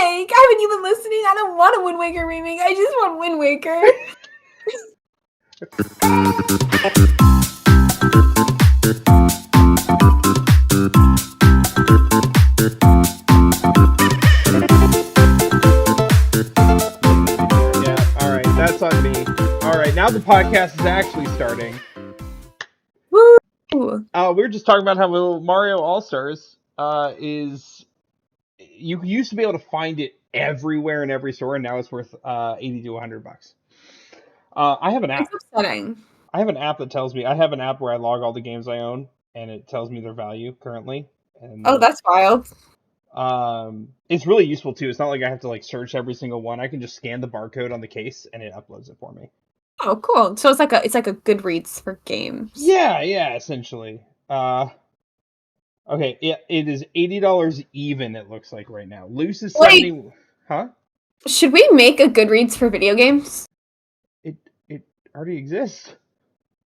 remake. I haven't even listening. I don't want a Wind Waker remake. I just want Wind Waker. Yeah, all right, that's on me. All right, now the podcast is actually starting. Woo! We were just talking about how little Mario All Stars is. You used to be able to find it everywhere in every store, and now it's worth $80 to $100. I have an app. It's upsetting. I have an app that tells me. I have an app where I log all the games I own, and it tells me their value currently. And Oh, that's wild. it's really useful too. It's not like I have to like search every single one. I can just scan the barcode on the case, and it uploads it for me. Oh, cool. So it's like a Goodreads for games. Yeah, essentially. Okay, it is $80 even. It looks like right now. Loose is Wait. 70. Huh? Should we make a Goodreads for video games? It already exists.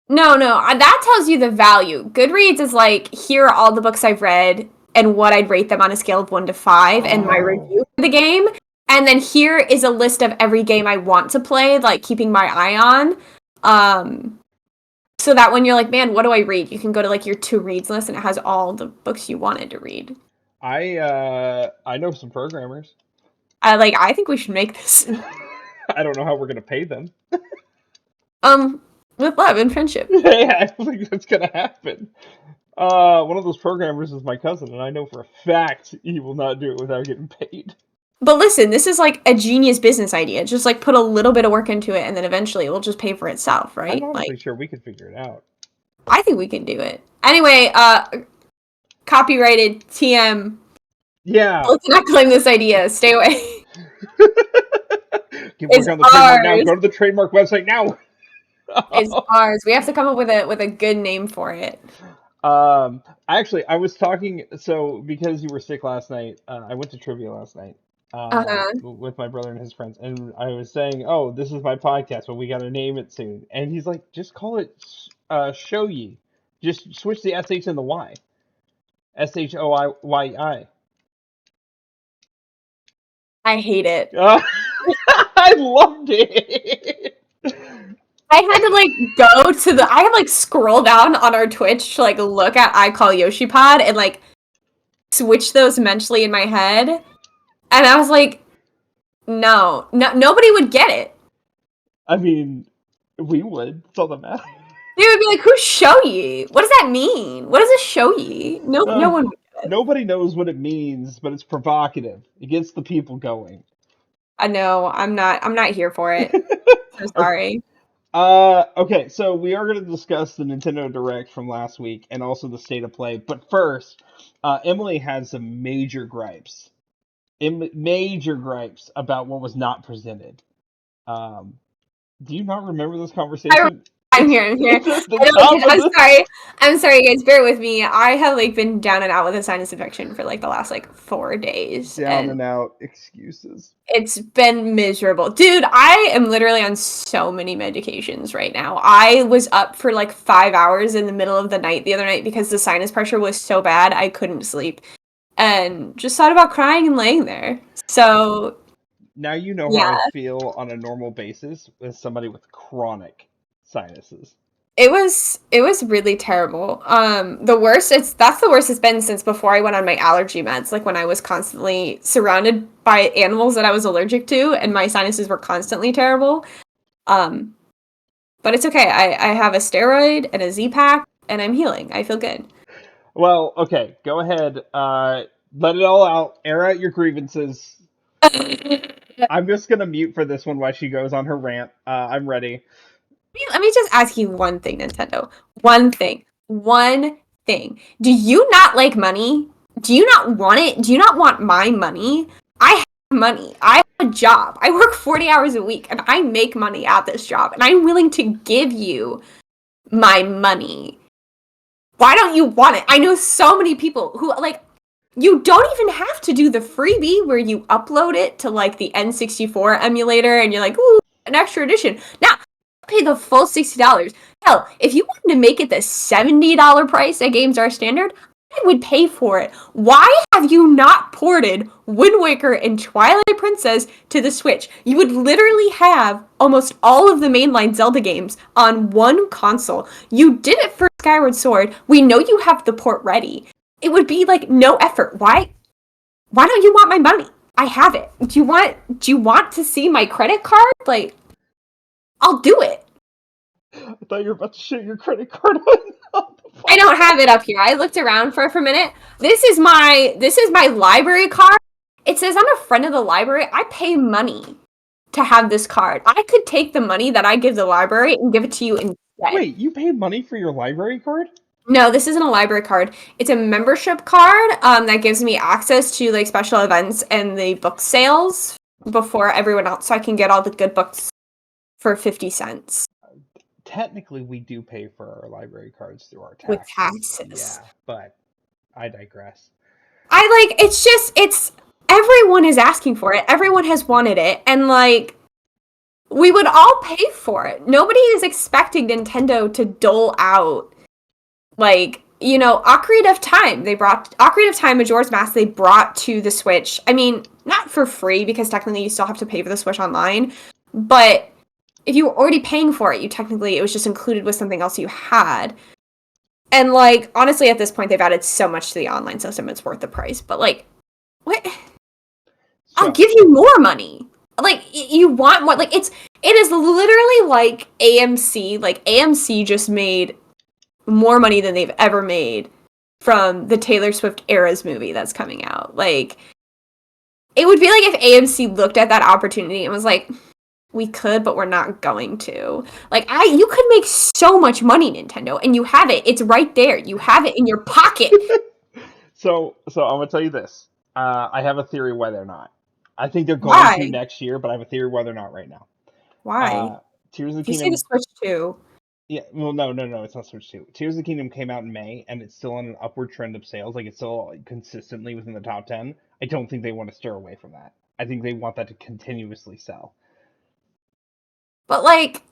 No, that tells you the value. Goodreads is like, here are all the books I've read and what I'd rate them on a scale of 1 to 5 and my review for the game. And then here is a list of every game I want to play, like keeping my eye on. So that when you're like, man, what do I read? You can go to like your to reads list and it has all the books you wanted to read. I know some programmers. I think we should make this. I don't know how we're gonna pay them. With love and friendship. Yeah, I don't think that's gonna happen. One of those programmers is my cousin, and I know for a fact he will not do it without getting paid. But listen, this is like a genius business idea. Just like put a little bit of work into it, and then eventually it will just pay for itself, right? I'm honestly sure we could figure it out. I think we can do it. Anyway, copyrighted TM. Yeah. Let's not claim this idea. Stay away. Get working on the trademark now. Go to the trademark website now. It's ours. We have to come up with a good name for it. Actually, I was talking. So because you were sick last night, I went to trivia last night. With my brother and his friends, and I was saying, "Oh, this is my podcast, but we got to name it soon." And he's like, "Just call it Shoyi. Just switch the SH and the Y. SHOYI." I hate it. I loved it. I had to I had to scroll down on our Twitch to like look at I Call Yoshi Pod and like switch those mentally in my head. And I was like, no, nobody would get it. I mean, we would. It's all that matters. They would be like, who's Shoyi? What does that mean? What is a Shoyi? No one would get it. Nobody knows what it means, but it's provocative. It gets the people going. I know. I'm not here for it. So sorry. Okay, so we are going to discuss the Nintendo Direct from last week and also the State of Play. But first, Emily has some major gripes. Major gripes about what was not presented. Do you not remember this conversation? I'm here. I'm sorry, guys. Bear with me. I have been down and out with a sinus infection for the last 4 days. Down and out excuses. It's been miserable, dude. I am literally on so many medications right now. I was up for 5 hours in the middle of the night the other night because the sinus pressure was so bad I couldn't sleep, and just thought about crying and laying there. So now you know how I feel on a normal basis with somebody with chronic sinuses. It was really terrible. That's the worst it's been since before I went on my allergy meds, when I was constantly surrounded by animals that I was allergic to and my sinuses were constantly terrible. But it's okay. I have a steroid and a Z-Pack and I'm healing. I feel good. Well, okay, go ahead. Let it all out. Air out your grievances. I'm just gonna mute for this one while she goes on her rant. I'm ready. Let me just ask you one thing, Nintendo. One thing. Do you not like money? Do you not want it? Do you not want my money? I have money. I have a job. I work 40 hours a week and I make money at this job and I'm willing to give you my money. Why don't you want it? I know so many people who you don't even have to do the freebie where you upload it to the N64 emulator and you're like, ooh, an extra edition. Now, pay the full $60. Hell, if you wanted to make it the $70 price at Games Are Standard, I would pay for it. Why have you not ported Wind Waker and Twilight Princess to the Switch? You would literally have almost all of the mainline Zelda games on one console. You did it for Skyward Sword. We know you have the port ready. It would be like no effort. Why don't you want my money? I have it. Do you want to see my credit card? Like, I'll do it. I thought you were about to show your credit card on the I don't have it up here. I looked around for a minute. This is my library card. It says I'm a friend of the library. I pay money to have this card. I could take the money that I give the library and give it to you instead. Wait, you paid money for your library card? No, this isn't a library card. It's a membership card that gives me access to like special events and the book sales before everyone else, so I can get all the good books for 50 cents. Technically, we do pay for our library cards through our taxes. With taxes. Yeah, but I digress. It's everyone is asking for it. Everyone has wanted it. And like, we would all pay for it. Nobody is expecting Nintendo to dole out, like, you know, Ocarina of Time. They brought Ocarina of Time, Majora's Mask, they brought to the Switch. I mean, not for free, because technically you still have to pay for the Switch online. But if you were already paying for it, it was just included with something else you had. And, like, honestly, at this point, they've added so much to the online system, it's worth the price. But, like, what? I'll give you more money. Like, you want more. Like, it is literally like AMC. Like, AMC just made more money than they've ever made from the Taylor Swift Eras movie that's coming out. Like, it would be like if AMC looked at that opportunity and was like, we could, but we're not going to. Like, you could make so much money, Nintendo, and you have it. It's right there. You have it in your pocket. So I'm gonna tell you this. I have a theory why they're not. I think they're going to next year, but I have a theory why they're not right now. Why? Tears of the You Kingdom. say the Switch 2. Yeah, well, no, it's not Switch 2. Tears of the Kingdom came out in May, and it's still on an upward trend of sales. Like, it's still consistently within the top 10. I don't think they want to steer away from that. I think they want that to continuously sell. But, like,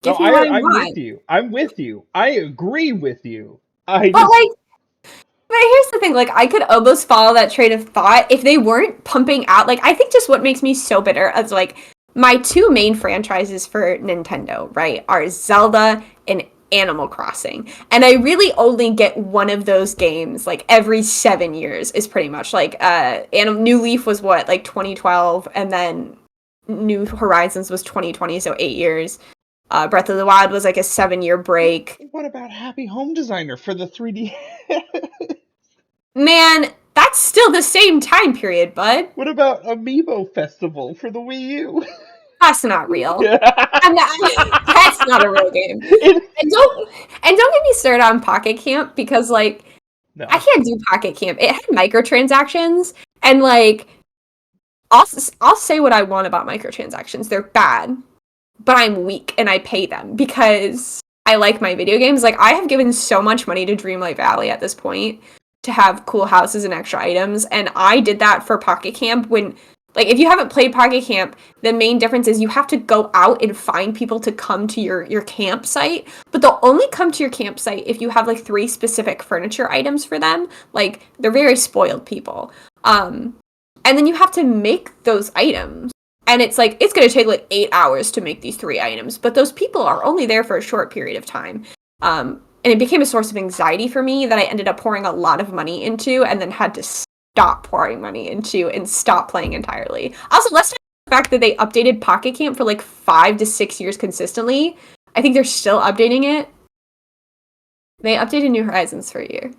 I'm with you. I'm with you. I agree with you. But here's the thing, like, I could almost follow that train of thought if they weren't pumping out, like, I think just what makes me so bitter is, like, my two main franchises for Nintendo, right, are Zelda and Animal Crossing. And I really only get one of those games, like, every 7 years is pretty much, like, New Leaf was what, like, 2012, and then New Horizons was 2020, so 8 years. Breath of the Wild was, like, a 7-year break. What about Happy Home Designer for the 3D? Man, that's still the same time period, bud. What about Amiibo Festival for the Wii U? That's not real. That's not a real game. And don't get me started on Pocket Camp, because, like, no. I can't do Pocket Camp. It had microtransactions, and, like, I'll say what I want about microtransactions. They're bad, but I'm weak and I pay them because I like my video games. Like, I have given so much money to Dreamlight Valley at this point to have cool houses and extra items, and I did that for Pocket Camp when, like, if you haven't played Pocket Camp, the main difference is you have to go out and find people to come to your campsite, but they'll only come to your campsite if you have, like, 3 specific furniture items for them. Like, they're very spoiled people. And then you have to make those items. And it's like, it's going to take like 8 hours to make these 3 items, but those people are only there for a short period of time. And it became a source of anxiety for me that I ended up pouring a lot of money into and then had to stop pouring money into and stop playing entirely. Also, let's talk about the fact that they updated Pocket Camp for like 5 to 6 years consistently. I think they're still updating it. They updated New Horizons for a year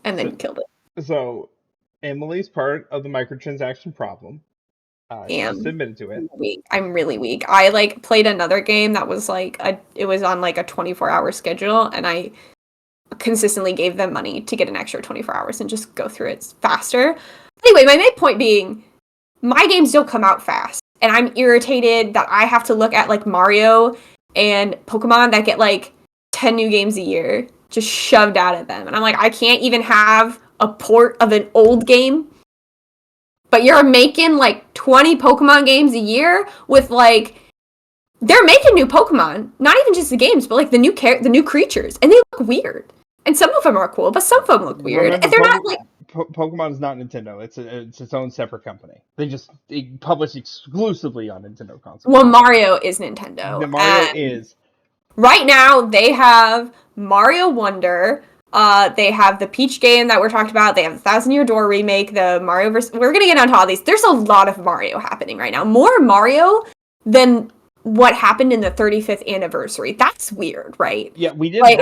and then killed it. So, Emily's part of the microtransaction problem. She admitted to it. I'm really weak. I, like, played another game that was like it was on like a 24-hour schedule, and I consistently gave them money to get an extra 24 hours and just go through it faster. Anyway, my main point being, my games don't come out fast, and I'm irritated that I have to look at, like, Mario and Pokemon that get like 10 new games a year just shoved out of them, and I'm like, I can't even have a port of an old game. But you're making, like, 20 Pokemon games a year with, like, they're making new Pokemon. Not even just the games, but, like, the new creatures. And they look weird. And some of them are cool, but some of them look weird. Remember, They're not like Pokemon is not Nintendo. It's its own separate company. They publish exclusively on Nintendo consoles. well, Mario is Nintendo, The Mario and is. right now they have Mario Wonder. They have the Peach game that we're talking about. They have the Thousand Year Door remake. The Mario vs. We're gonna get onto all these. There's a lot of Mario happening right now. More Mario than what happened in the 35th anniversary. That's weird, right? Yeah, we didn't Like,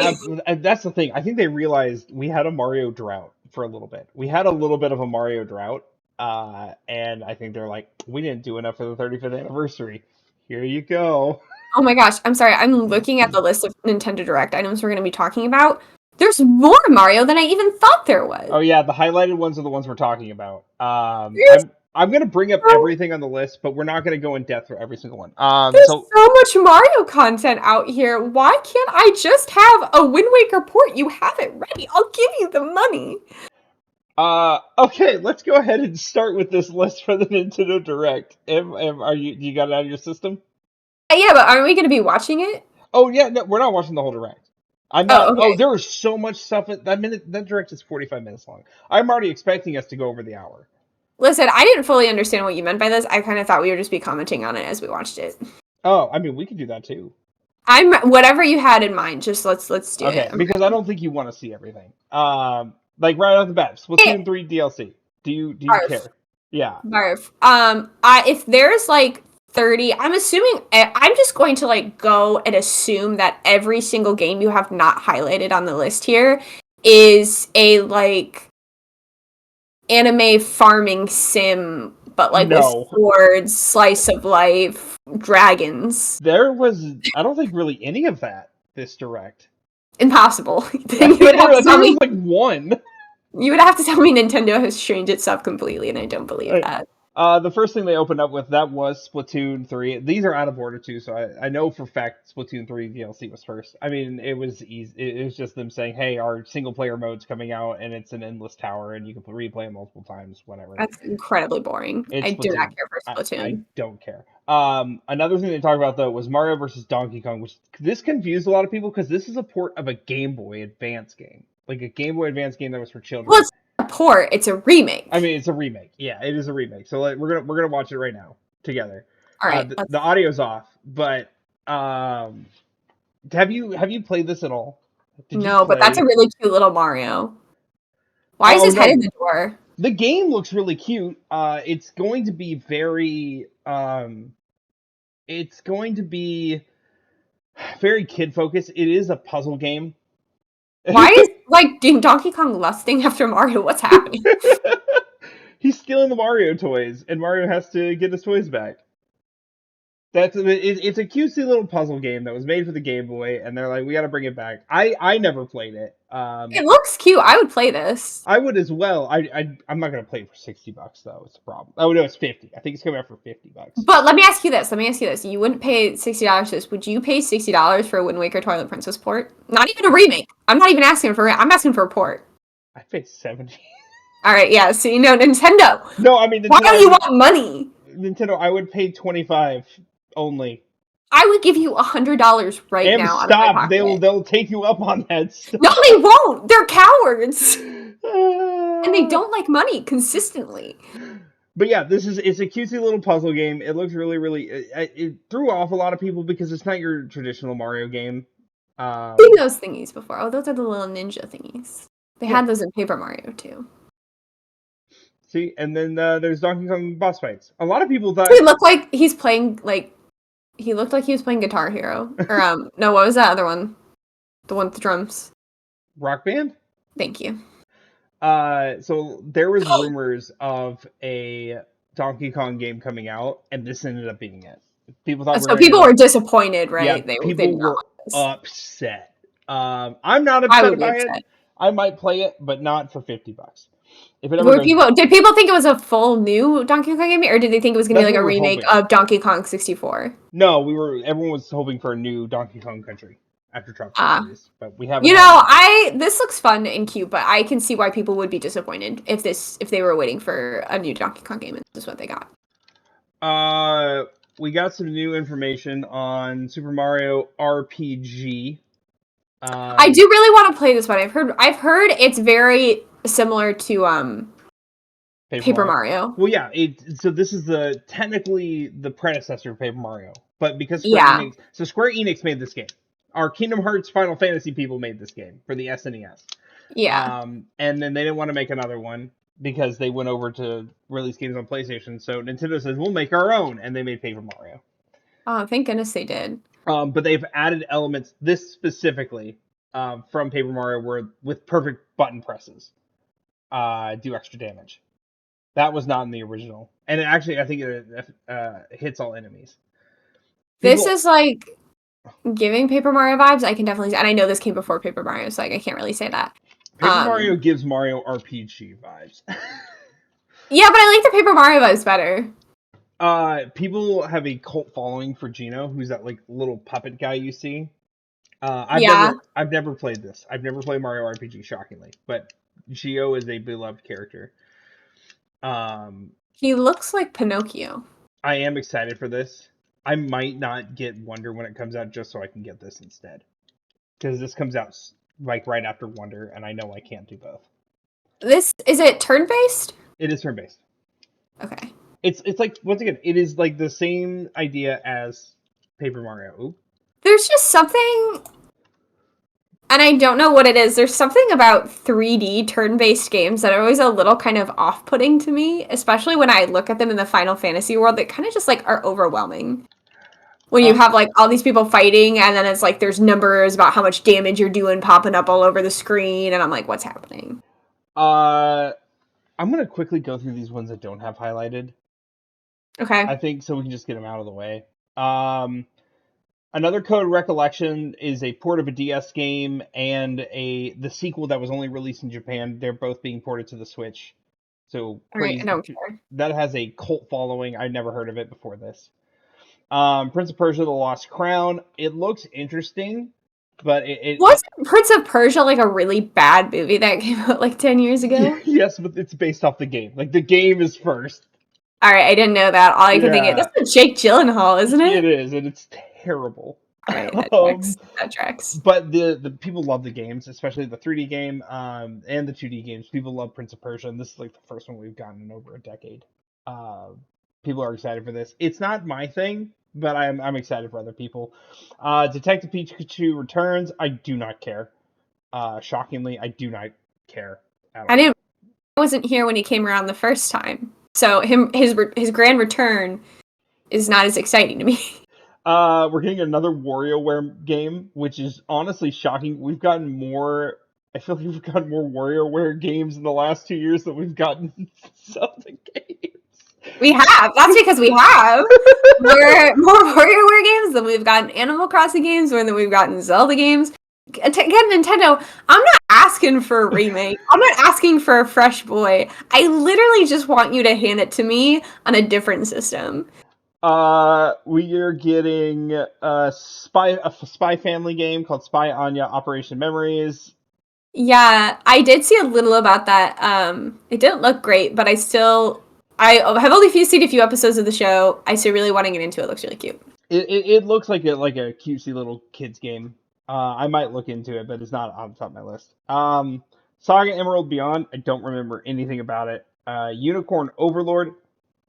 have. That's the thing. I think they realized we had a Mario drought for a little bit. We had a little bit of a Mario drought, and I think they're like, we didn't do enough for the 35th anniversary. Here you go. oh my gosh, I'm sorry. I'm looking at the list of Nintendo Direct items we're gonna be talking about. There's more Mario than I even thought there was. Oh yeah, the highlighted ones are the ones we're talking about. There's I'm gonna bring up so everything on the list, but we're not gonna go in depth for every single one. There's So so much Mario content out here. Why can't I just have a Wind Waker port? You have it ready. I'll give you the money. okay, let's go ahead and start with this list for the Nintendo Direct. Are you got it out of your system? Yeah, but aren't we going to be watching it? Oh yeah, no, we're not watching the whole Direct. I'm not. Oh, Oh, okay. there was so much stuff. That Direct is 45 minutes long. I'm already expecting us to go over the hour. Listen, I didn't fully understand what you meant by this. I kind of thought we would just be commenting on it as we watched it. Oh, I mean, we could do that too. I'm whatever you had in mind. Just let's do it. Okay, because I don't think you want to see everything. Like right off the bat, Hey, Splatoon 3 DLC. Do you barf, care? Yeah. barf. I if there's like 30, I'm assuming I'm just going to like go and assume that every single game you have not highlighted on the list here is a like anime farming sim, but like with No. swords, slice of life, dragons. There was I don't think really any of that this direct. Impossible. I Then you think would have to there tell was me like one. Nintendo has changed itself completely, and I don't believe Right. that. The first thing they opened up with that was Splatoon 3. These are out of order too, so I know for fact Splatoon 3 DLC was first. I mean, it was easy. It was just them saying, "Hey, our single player mode's coming out, and it's an endless tower, and you can replay it multiple times, whatever." That's incredibly boring. It's I do not Splatoon. care for I Splatoon. don't care. Another thing they talked about though was Mario versus Donkey Kong, which this confused a lot of people because this is a port of a Game Boy Advance game, like a Game Boy Advance game that was for Well, children. it's not a port, it's a I remake. mean, it's a remake. Yeah, it is a remake. So like, we're gonna watch it right now together. All right, The let's. audio's off, but have you played this at all? Did you No, but that's a play? really cute little Mario. Why is Oh his head in no, the door? the game looks really cute. It's going to be it's going to be very kid focused. It is a puzzle game. Why is like Donkey Kong lusting after Mario? What's happening? He's stealing the Mario toys, and Mario has to get his toys back. It's a cutesy little puzzle game that was made for the Game Boy, and they're like, we got to bring it back. I never played it. It looks cute. I would play this. I would as well. I'm not gonna play it for $60 though. It's a problem. Oh no, it's 50. I think it's coming out for $50. But let me ask you this. Let me ask you this. You wouldn't pay $60 for this. Would you pay $60 for a Wind Waker Twilight Princess port? Not even a remake. I'm not even asking for it. I'm asking for a port. I paid 70. All right, yeah. So you know, Nintendo. No, I mean Why Nintendo. do you want money? I would pay 25 only. I would give you $100 right Em, now out of my stop. pocket. They'll take you up on that. No, they won't. They're cowards, and they Ah. don't like money consistently. But yeah, it's a cutesy little puzzle game. It looks really. It threw off a lot of people because it's not your traditional Mario game. Seen Um, those thingies before. Oh, those are the little ninja thingies. They yeah. had those in Paper Mario too. See, and then there's Donkey Kong boss fights. A lot of people thought He looked like he's playing like he looked like he was playing Guitar Hero. Or no, what was that other one? The one with the drums. Rock Band. Thank you. So there was rumors of a Donkey Kong game coming out, and this ended up being it. People thought we were So gonna people get were disappointed, yeah, right? They people did not were want this. upset. I'm not I upset would be by it. upset. I might play it, but not for $50. If it ever Were goes, people did people think it was a full new Donkey Kong game, or did they think it was gonna be that's like what a we were remake hoping. of Donkey Kong 64? No, everyone was hoping for a new Donkey Kong Country after Tropical Ah. Freeze, but we haven't You had know, one. this looks fun and cute, but I can see why people would be disappointed if they were waiting for a new Donkey Kong game and this is what they got. Uh, we got some new information on Super Mario RPG. I do really want to play this one. I've heard it's very similar to Paper Paper Mario. Mario. Well, yeah. So this is technically the predecessor of Paper Mario, but because Yeah. Square Enix made this game. Our Kingdom Hearts Final Fantasy people made this game for the SNES. Yeah. And then they didn't want to make another one because they went over to release games on PlayStation. So Nintendo says we'll make our own, and they made Paper Mario. Oh, thank goodness they did. But they've added elements, this specifically from Paper Mario, where with perfect button presses, do extra damage. That was not in the original, and actually, I think it hits all enemies. This People, is like giving Paper Mario vibes. I can definitely, and I know this came before Paper Mario, so like I can't really say that. Paper Mario gives Mario RPG vibes. Yeah, but I like the Paper Mario vibes better. People have a cult following for Gino, who's that like little puppet guy you see. Yeah, I've never played this. I've never played Mario RPG, shockingly, but Gio is a beloved character. Um, he looks like Pinocchio. I am excited for this. I might not get Wonder when it comes out just so I can get this instead. Because this comes out like right after Wonder, and I know I can't do both. This is it turn based? It is turn based. Okay. It's like once again, it is like the same idea as Paper Mario. Ooh. There's just something, and I don't know what it is. There's something about 3D turn based games that are always a little kind of off putting to me, especially when I look at them in the Final Fantasy world. That kind of just like are overwhelming. When you have like all these people fighting, and then it's like there's numbers about how much damage you're doing popping up all over the screen, and I'm like, what's happening? I'm gonna quickly go through these ones that don't have highlighted. Okay. I think so we can just get them out of the way. Another Code Recollection is a port of a DS game and the sequel that was only released in Japan. They're both being ported to the Switch. So All right, I crazy. don't care. That has a cult following. I'd never heard of it before this. Prince of Persia: The Lost Crown. It looks interesting, but Was Prince of Persia like a really bad movie that came out like 10 years ago? yes, but it's based off the game. Like the game is first. All right, I didn't know that. All I could think of, Yeah, that's with Jake Gyllenhaal, isn't it it? is, and it's terrible. All right, that um, tracks. That tracks. but the people love the games, especially the 3D game, and the 2D games. People love Prince of Persia, and this is like the first one we've gotten in over a decade. Uh, People are excited for this. It's not my thing, but I'm excited for other people. Detective Pikachu Returns. I do not care. Shockingly, I do not care at I all. didn't. I wasn't here when he came around the first time, so his grand return is not as exciting to me. We're getting another WarioWare game, which is honestly shocking. We've gotten more. I feel like we've gotten more WarioWare games in the last 2 years than we've gotten Zelda games. We have. That's because we have more WarioWare games than we've gotten Animal Crossing games, more than we've gotten Zelda games. Again, Nintendo, I'm not asking for a remake. I'm not asking for a fresh boy. I literally just want you to hand it to me on a different system. We are getting a spy family game called Spy Anya Operation Memories. Yeah, I did see a little about that. It didn't look great, but I have only seen a few episodes of the show. I still really want to get into it. It looks really cute. It looks like a cutesy little kids game. I might look into it, but it's not on the top of my list. Saga Emerald Beyond. I don't remember anything about it. Unicorn Overlord.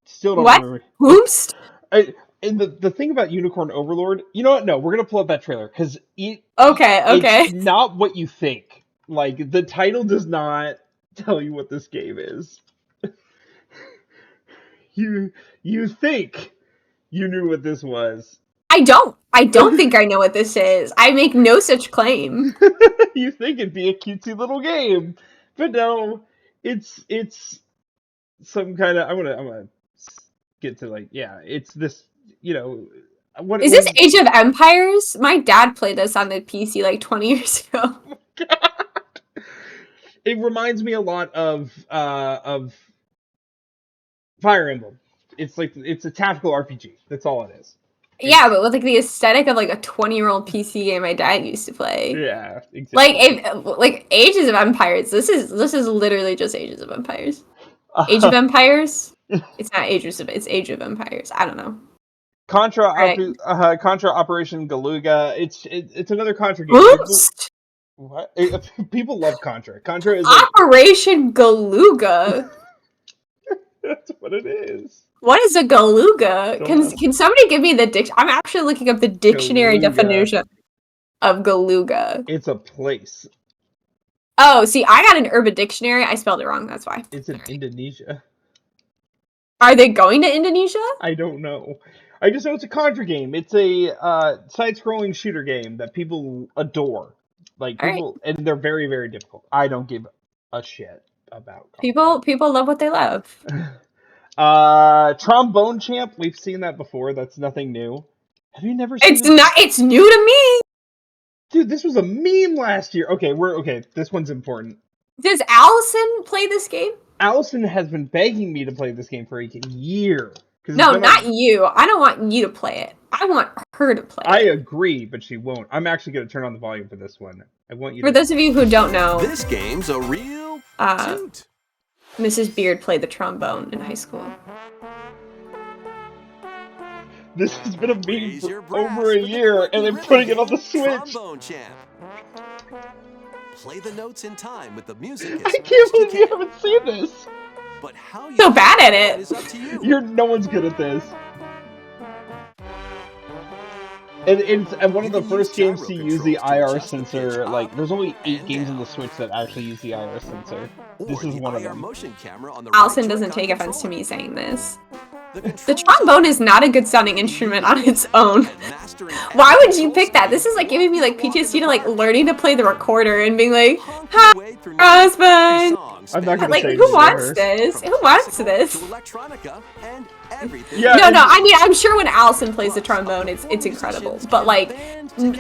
Still don't What? remember. Whomst? And the thing about Unicorn Overlord, you know what? No, we're gonna pull up that trailer because it's Okay. not what you think. Like the title does not tell you what this game is. You think you knew what this was. I don't. I don't think I know what this is. I make no such claim. You think it'd be a cutesy little game, but no, it's some kind of. I'm gonna get to like yeah, it's this you know Is what this Age of Empires? My dad played this on the PC like 20 years ago. It reminds me a lot of Fire Emblem. It's a tactical RPG. That's all it is. Yeah, but with like the aesthetic of like a 20-year-old PC game my dad used to play. Yeah, Like exactly. like Ages of Empires. This is literally just Ages of Empires. Age of Uh, Empires? It's not Ages of it's Age of Empires. I don't know. All right. Contra Operation Galuga. It's another Contra game. Oops. What? People love Contra. Contra is like Operation Galuga. that's what it is. What is a Galuga? Don't ask. Can somebody give me the I'm actually looking up the dictionary Galuga. definition of Galuga. It's a place. Oh, see, I got an Urban Dictionary. I spelled it wrong. That's why. It's in Indonesia. Are they going to Indonesia? I don't know. I just know it's a Contra game. It's a side-scrolling shooter game that people adore. Like All right. people, and they're very, very difficult. I don't give a shit about People love what they love. Trombone Champ. We've seen that before. That's nothing new. Have you never seen? It's new to me. Dude, this was a meme last year. Okay. This one's important. Does Allison play this game? Allison has been begging me to play this game for a year. No, not you. I don't want you to play it. I want her to play it. I agree, but she won't. I'm actually going to turn on the volume for this one. I want you. For those of you who don't know, this game's a real toot. Mrs. Beard played the trombone in high school. This has been a meme for over a year, and they're putting it on the Switch. Trombone Champ. Play the notes in time with the music. I can't believe you haven't seen this. But how you so bad at it. Is up to you. No one's good at this. And it's one of the first games to use the IR sensor. Like, there's only 8 games on the Switch that actually use the IR sensor. This is one of them. Allison doesn't take offense to me saying this. The trombone is not a good sounding instrument on its own. Why would you pick that? This is like giving me like PTSD to like learning to play the recorder and being like, hi, husband. I'm not gonna like, say who wants this? Who wants this? Yeah, no, I mean, I'm sure when Allison plays the trombone, it's incredible. But like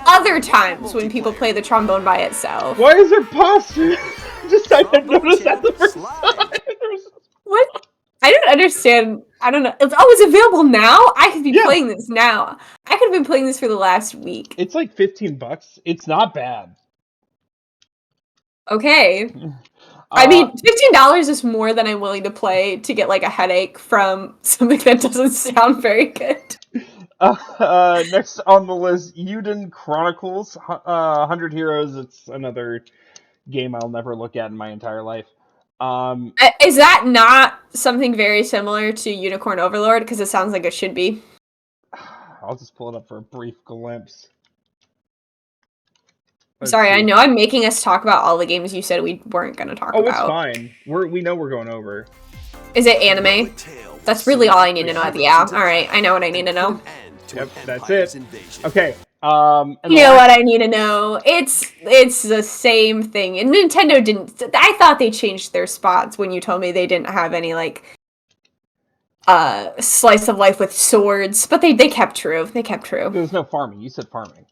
other times when people play the trombone by itself, why is there posture? I didn't notice that the first time. What? I don't understand. I don't know. It's available now? I could be playing this now. I could have been playing this for the last week. It's like $15. It's not bad. Okay. I mean, $15 is more than I'm willing to play to get like a headache from something that doesn't sound very good. Next on the list, Yuden Chronicles, 100 Heroes. It's another game I'll never look at in my entire life. Is that not something very similar to Unicorn Overlord? Because it sounds like it should be. I'll just pull it up for a brief glimpse. Sorry, I know I'm making us talk about all the games you said we weren't going to talk about. Oh, it's fine. We know we're going over. Is it anime? That's really all I need to know. Yeah, alright, I know what I need to know. Yep, that's it. Okay. You know what I need to know? It's the same thing. And Nintendo didn't. I thought they changed their spots when you told me they didn't have any like slice of life with swords, but they kept true. They kept true. There's no farming. You said farming.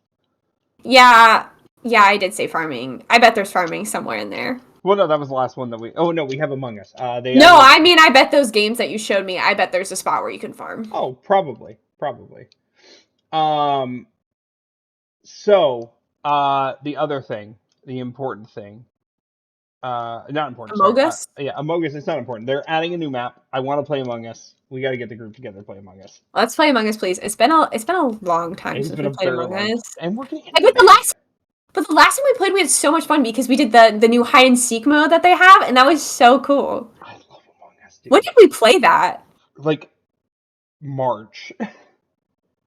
Yeah, I did say farming. I bet there's farming somewhere in there. Well, no, that was the last one that we. Oh no, we have Among Us. I mean, I bet those games that you showed me. I bet there's a spot where you can farm. Oh, probably. So, the other thing, the important thing, not important. Among Us? Among Us. It's not important. They're adding a new map. I want to play Among Us. We got to get the group together to play Among Us. Let's play Among Us, please. It's been a long time since we played Among Us. And we're getting. But the last time we played, we had so much fun because we did the new hide and seek mode that they have, and that was so cool. I love Among Us, dude. When did we play that? Like March.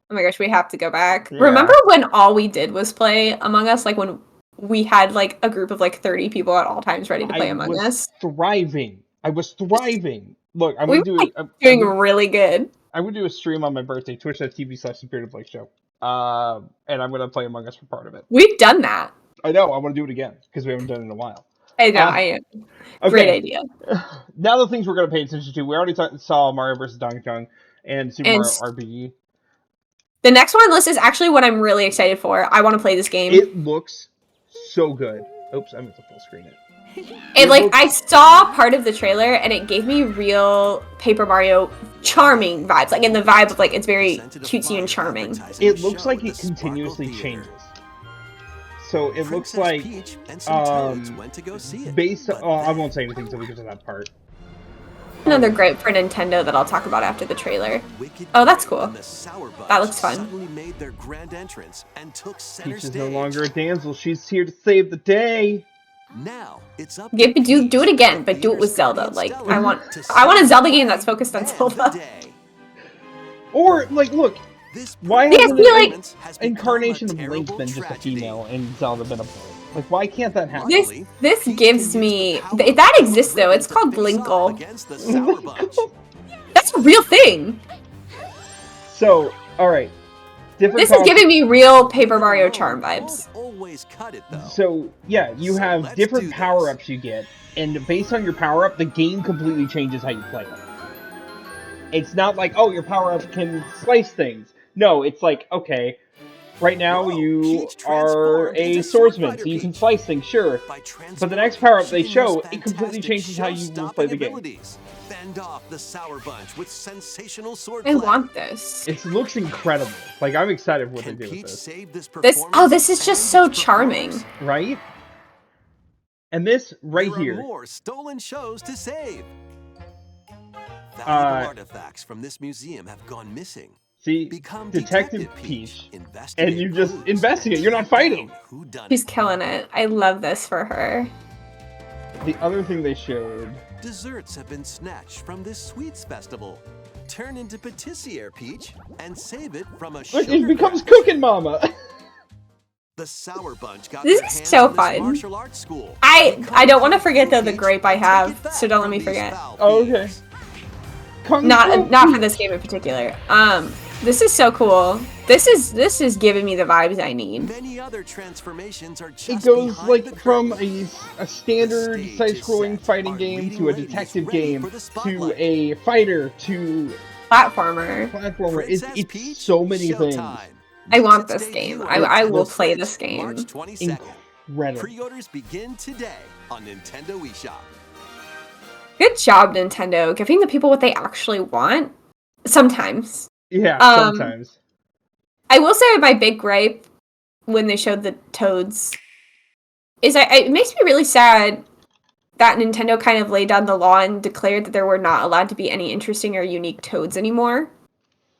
Oh my gosh, we have to go back. Yeah. Remember when all we did was play Among Us? Like when we had like a group of like 30 people at all times ready to play Among Us? I was thriving. Look, I'm doing really good. I'm gonna do a stream on my birthday, twitch.tv/thebeardedblake and I'm gonna play Among Us for part of it. We've done that. I know. I want to do it again because we haven't done it in a while. I know. I am. Okay. Great idea. Now the things we're gonna pay attention to. We already saw Mario vs. Donkey Kong and Super Mario RPG. The next one on the list is actually what I'm really excited for. I want to play this game. It looks so good. Oops, I meant to full screen it. I saw part of the trailer and it gave me real Paper Mario charming vibes. Like in the vibe of like it's very cutesy and charming. It looks like it continuously changes. So it looks like based I won't say anything until we get to that part. Another gripe for Nintendo that I'll talk about after the trailer. Oh, that's cool. That looks fun. Peach is no longer a damsel. She's here to save the day. Now it's up. Do it again, but do it with Zelda. Like I want a Zelda game that's focused on Zelda. Or like, look, why hasn't an incarnation of Link been just a female and Zelda been a boy? Like, why can't that happen? This gives me that exists though. It's called Linkle. That's a real thing. So, all right. This is giving me real Paper Mario Charm vibes. So, yeah, you have different power-ups you get, and based on your power-up, the game completely changes how you play it. It's not like, oh, your power-up can slice things. No, it's like, okay, right now you are a swordsman, so you can slice things, sure. But the next power-up they show, it completely changes how you will play the game. Fend off the Sour Bunch with sensational sword I want this. It looks incredible. Like, I'm excited for what they do with this. This is just so charming. Right? And this right here. More stolen shows to save. Valuable artifacts from this museum have gone missing. See, Detective Peach, and you just investigate. You're not fighting. She's killing it. I love this for her. The other thing they showed. Desserts have been snatched from this sweets festival. Turn into patissiere, Peach, and save it from a sugar. It becomes Cooking Mama. The Sour Bunch got this is so fun. Martial arts school. I don't want to forget though the grape I have, so don't let me forget. Oh, okay. Not for this game in particular. This is so cool. This is giving me the vibes I need. Many other transformations are just it goes like from a standard side-scrolling fighting game to a detective game to a fighter to platformer. It's so many things. I want this game. I will play this game. Incredible. Pre-orders begin today on Nintendo eShop. Good job, Nintendo, giving the people what they actually want. Sometimes. Yeah, sometimes. I will say my big gripe when they showed the Toads is it makes me really sad that Nintendo kind of laid down the law and declared that there were not allowed to be any interesting or unique Toads anymore.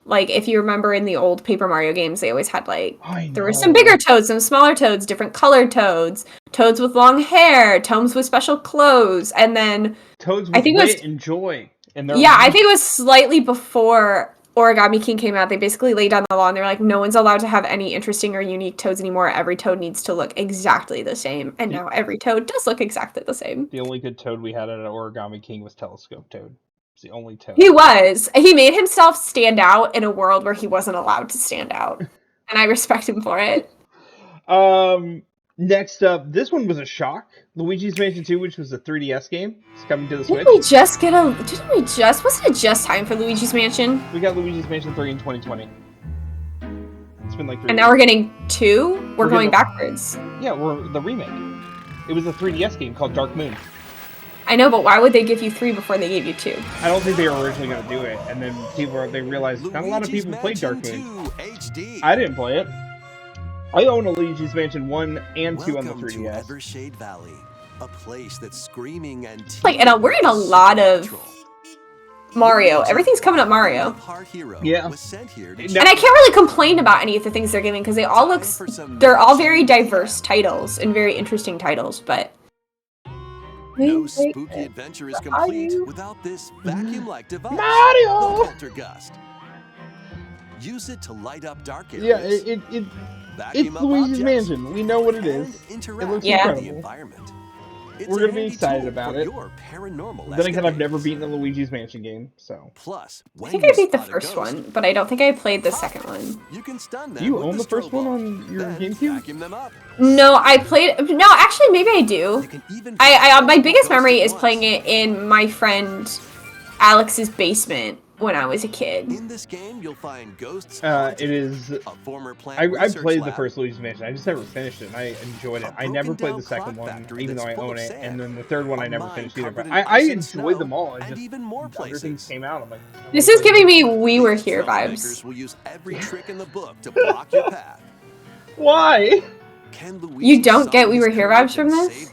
Like, if you remember in the old Paper Mario games, they always had, like, there were some bigger Toads, some smaller Toads, different colored Toads, Toads with long hair, Toads with special clothes, and then... Toads with wit and joy. I think it was slightly before Origami King came out. They basically laid down the law, and they were like, no one's allowed to have any interesting or unique Toads anymore. Every Toad needs to look exactly the same. And now every Toad does look exactly the same. The only good Toad we had at Origami King was Telescope Toad. The only Toad. He was. He made himself stand out in a world where he wasn't allowed to stand out. And I respect him for it. Next up, this one was a shock. Luigi's Mansion 2, which was a 3DS game. It's coming to the Switch. Wasn't it just time for Luigi's Mansion? We got Luigi's Mansion 3 in 2020. It's been like 3 And now we're getting 2? We're going backwards. Yeah, we're the remake. It was a 3DS game called Dark Moon. I know, but why would they give you 3 before they gave you 2? I don't think they were originally going to do it, and then they realized not a lot of people played Dark Moon. I didn't play it. I own a Luigi's Mansion 1 and 2 on the 3DS. To Evershade Valley, a place that's screaming and we're in a lot of Mario. Everything's coming up Mario. Yeah. And I can't really complain about any of the things they're giving because they're all very diverse titles and very interesting titles, but no spooky adventure is complete without this vacuum-like device. Mario! The Poltergust. Use it to light up dark areas. Yeah, it's Luigi's Mansion. We know what it is. It looks incredible. We're gonna be excited about it. Then again, I've never beaten a Luigi's Mansion game, so. Plus, I think I beat the first one, but I don't think I played the second one. Do you own the first one on your GameCube? No, actually, maybe I do. My biggest memory is playing it in my friend Alex's basement when I was a kid. In this game, you'll find ghosts. It is. A former plant I played the first Luigi's Mansion. I just never finished it. And I enjoyed it. I never played the second one, even though I own it. And then the third one, I never finished either. But I enjoyed them all. It's just even more other things came out. I'm like, this is giving me We Were Here vibes. Will use every trick in the book to block your path. Why? You don't get We Were Here vibes from this?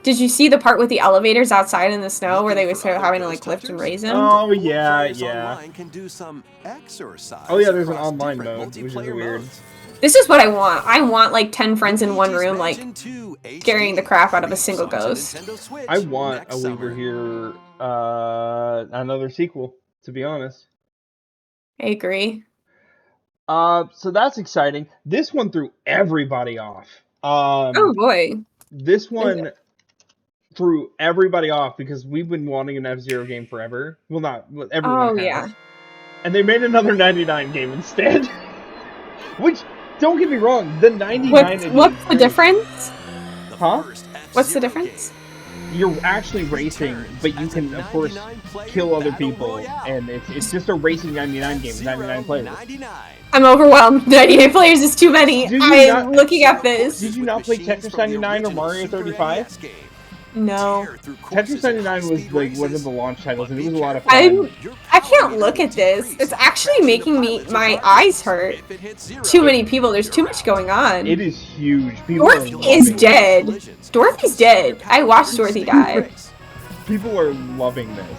Did you see the part with the elevators outside in the snow where they were having to like lift and raise him? Oh yeah, yeah. Can do some exercise. Oh yeah, there's an online mode, which is weird. This is what I want. I want like 10 friends in one room, like scaring the crap out of a single ghost. I want a Weaver Here, another sequel, to be honest. I agree. So that's exciting. This one threw everybody off. Oh boy. This one threw everybody off because we've been wanting an F-Zero game forever. Well, not everyone has. Yeah. And they made another 99 game instead. Which, don't get me wrong, the 99... What's the difference? Huh? What's the difference? You're actually racing, but you can, of course, kill other people, and it's just a racing 99 game with 99 players. I'm overwhelmed. 98 players is too many. I'm looking at this. Did you not play Tetris 99 or Mario 35? No. Tetris 99 was like one of the launch titles, and it was a lot of fun. I can't look at this. It's actually making my eyes hurt. Too many people. There's too much going on. It is huge. Dorothy is dead. Dorothy's dead. I watched Dorothy die. People are loving this.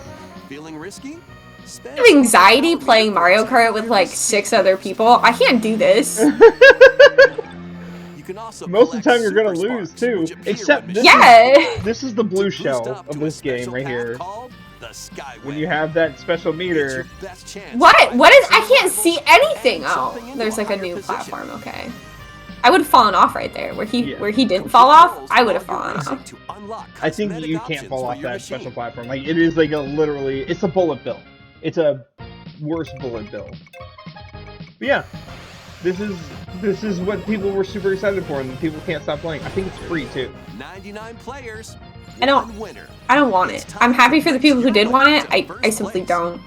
Feeling risky? I have anxiety playing Mario Kart with like 6 other people. I can't do this. Most of the time you're gonna lose too. Except this this is the blue shell of this game right here. When you have that special meter. What? What is? I can't see anything. Oh, there's like a new platform. Okay. I would have fallen off right there. Where he didn't fall off, I would have fallen off. I think you can't fall off that special platform. Like it is like a literally, it's a bullet bill. It's a worse bullet bill. But yeah. This is what people were super excited for, and people can't stop playing. I think it's free too. 99 players. I don't want it. I'm happy for the people who did want it. I simply don't.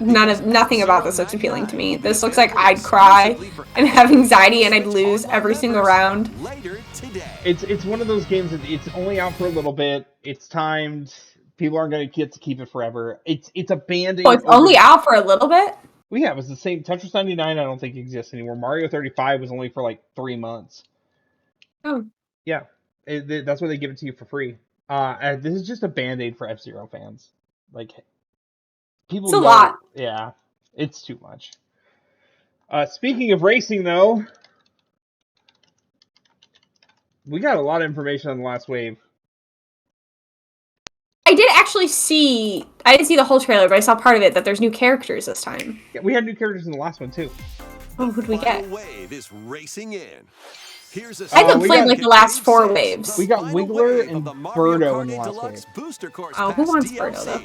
Nothing about this looks appealing to me. This looks like I'd cry and have anxiety and I'd lose every single round. It's one of those games that it's only out for a little bit. It's timed. People aren't going to get to keep it forever. It's a band-aid. Oh, it's only out for a little bit? Well, yeah, it was the same. Tetris 99 I don't think exists anymore. Mario 35 was only for like 3 months. Oh. Yeah. That's why they give it to you for free. This is just a band-aid for F-Zero fans. Like, people it's a lot. Yeah, it's too much. Speaking of racing, though, we got a lot of information on the last wave. I did actually see, I didn't see the whole trailer, but I saw part of it, that there's new characters this time. Yeah, we had new characters in the last one, too. Oh, who'd we get? Wave is racing in. I haven't played like the last 4 waves. We got Wiggler and Birdo in the last wave. Oh, who wants Birdo, though?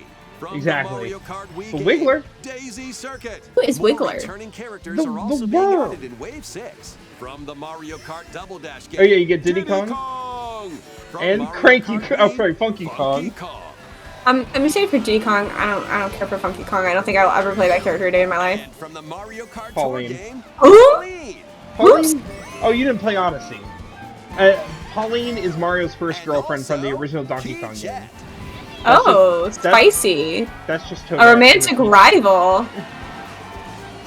Exactly. But Wiggler? Who is Wiggler? The world! In Wave 6 from the Mario Kart Double Dash game. Oh yeah, you get Diddy Kong and Cranky. Oh, sorry, Funky Kong. I'm excited for Diddy Kong. I don't care for Funky Kong. I don't think I'll ever play that character a day in my life. From the Mario Kart Pauline. Ooh? Pauline? Oh, you didn't play Odyssey. Pauline is Mario's first girlfriend from the original Donkey Kong game. Spicy. That's just Toadette. A romantic rival.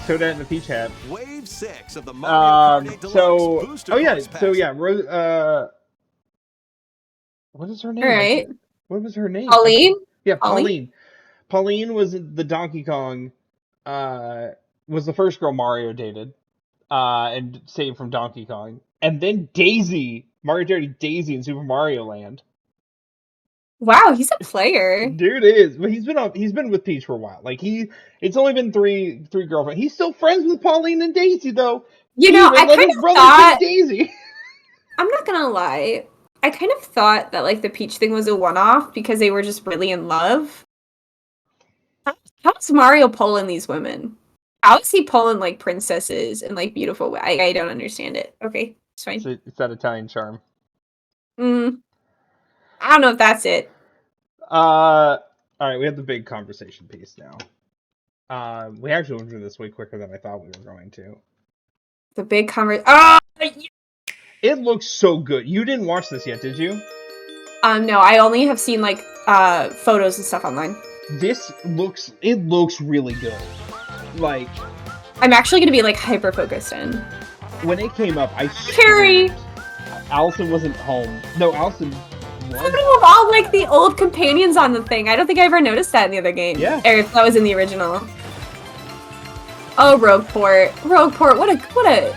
Toadette in the peach hat. Wave 6 of the Mario Kart so, Booster what is her name? All right. What was her name? Pauline? Yeah, Pauline. Pauline was the Donkey Kong, was the first girl Mario dated, and saved from Donkey Kong. And then Daisy, Mario dated Daisy in Super Mario Land. Wow, he's a player. Dude is. But he's been with Peach for a while. Like it's only been three girlfriends. He's still friends with Pauline and Daisy though. You know, I kind of thought Daisy. I'm not gonna lie. I kind of thought that like the Peach thing was a one-off because they were just really in love. How's Mario pulling these women? How is he pulling like princesses and like beautiful? I don't understand it. Okay, it's fine. It's that Italian charm. I don't know if that's it. All right, we have the big conversation piece now. We actually went through this way quicker than I thought we were going to. The big conversation. Oh! It looks so good. You didn't watch this yet, did you? No, I only have seen like photos and stuff online. It looks really good. Like, I'm actually gonna be like hyper focused in. When it came up, I Carrie. Allison wasn't home. No, Allison photo of all like the old companions on the thing. I don't think I ever noticed that in the other game. Yeah. Or if that was in the original. Oh, Rogueport. Rogueport, what a...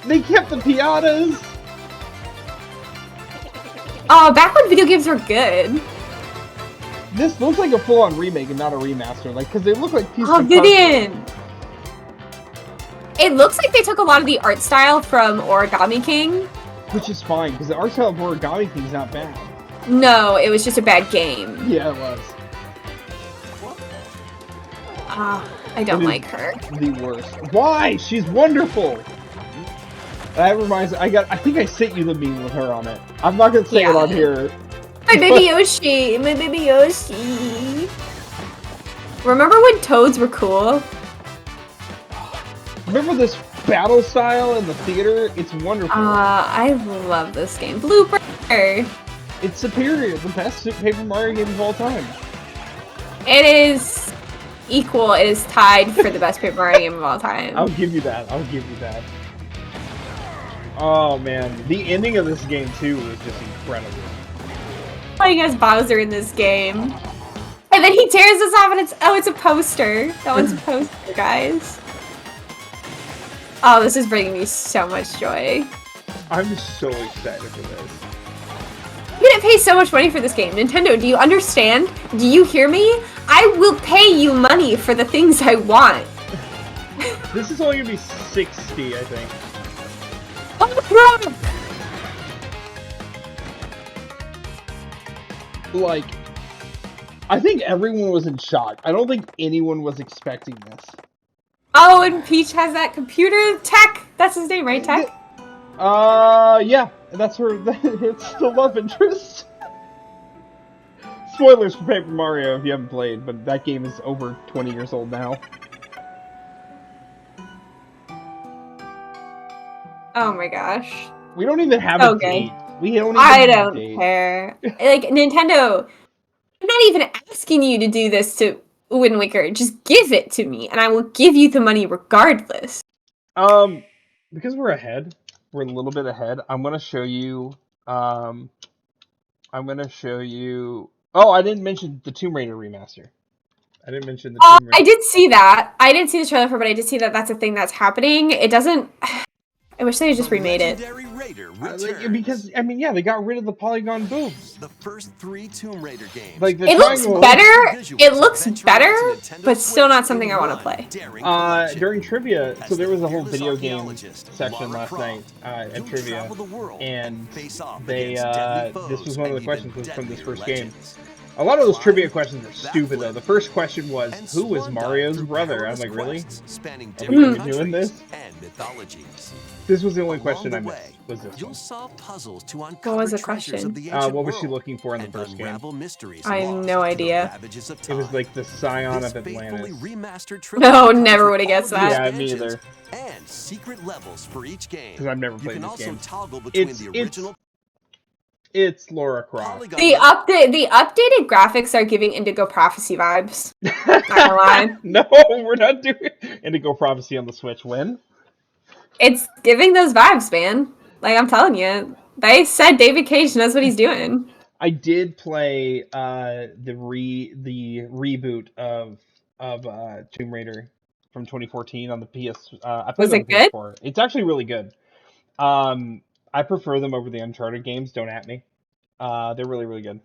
They kept the piatas! Oh, back when video games were good. This looks like a full-on remake and not a remaster, like, because they look like pieces Oh, of Vivian! It looks like they took a lot of the art style from Origami King. Which is fine, because the art style of Origami King is not bad. No, it was just a bad game. Yeah, it was. I don't like her. The worst. Why? She's wonderful! That reminds me, I think I sent you the meme with her on it. I'm not gonna say it on here. My baby Yoshi! My baby Yoshi! Remember when toads were cool? Remember this battle style in the theater? It's wonderful. I love this game. Blooper! It's superior. The best Paper Mario game of all time. It is equal. It is tied for the best Paper Mario game of all time. I'll give you that. I'll give you that. Oh man, the ending of this game too was just incredible. Playing as Bowser in this game. And then he tears us off and it's a poster. That one's a poster, guys. Oh, this is bringing me so much joy. I'm so excited for this. You didn't pay so much money for this game. Nintendo, do you understand? Do you hear me? I will pay you money for the things I want. This is only gonna be 60, I think. Oh, bro! Like, I think everyone was in shock. I don't think anyone was expecting this. Oh, and Peach has that computer tech. That's his name, right? Tech? Yeah. That's her. It's the love interest. Spoilers for Paper Mario if you haven't played, but that game is over 20 years old now. Oh my gosh. We don't even have a date. We don't even I have a don't date. care. Like, Nintendo, I'm not even asking you to do this to Wind Waker. Just give it to me, and I will give you the money regardless. Because we're ahead, we're a little bit ahead. I'm gonna show you. Oh, I didn't mention the Tomb Raider remaster. I didn't mention the Tomb Raider. I did see that. I didn't see the trailer for it, but I did see that that's a thing that's happening. It doesn't... I wish they had just remade it. Because, I mean, yeah, they got rid of the polygon boobs. The first 3 Tomb Raider games. Like, the It looks triangle- better. It looks better, but still not something I want to play. During trivia, so there was a whole video game section last night at trivia, and they, this was one of the questions was from this first game. A lot of those trivia questions are stupid, though. The first question was, who was Mario's brother? I was like, really? Are we doing this? This was the only question I missed, was this one. What was the question? What was she looking for in the first game? I have no idea. It was like the Scion of Atlantis. No, never would have guessed that. Yeah, me either. And secret levels for each game. Because I've never played this game. It's Laura Croft. The updated graphics are giving Indigo Prophecy vibes. Not gonna lie. No, we're not doing Indigo Prophecy on the Switch. When? It's giving those vibes, man. Like, I'm telling you. They said David Cage knows what he's doing. I did play the reboot of Tomb Raider from 2014 on the PS. I played Was it on the good? PS4. It's actually really good. I prefer them over the Uncharted games. Don't at me. They're really, really good.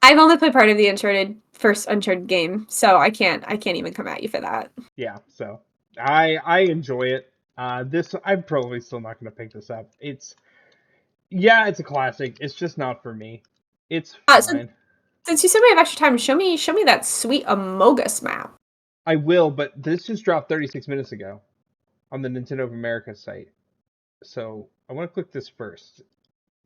I've only played part of the first Uncharted game, so I can't even come at you for that. Yeah, so I enjoy it. I'm probably still not going to pick this up. It's a classic. It's just not for me. It's fine. So, since you said we have extra time, show me that sweet Amogus map. I will, but this just dropped 36 minutes ago on the Nintendo of America site. So I want to click this first.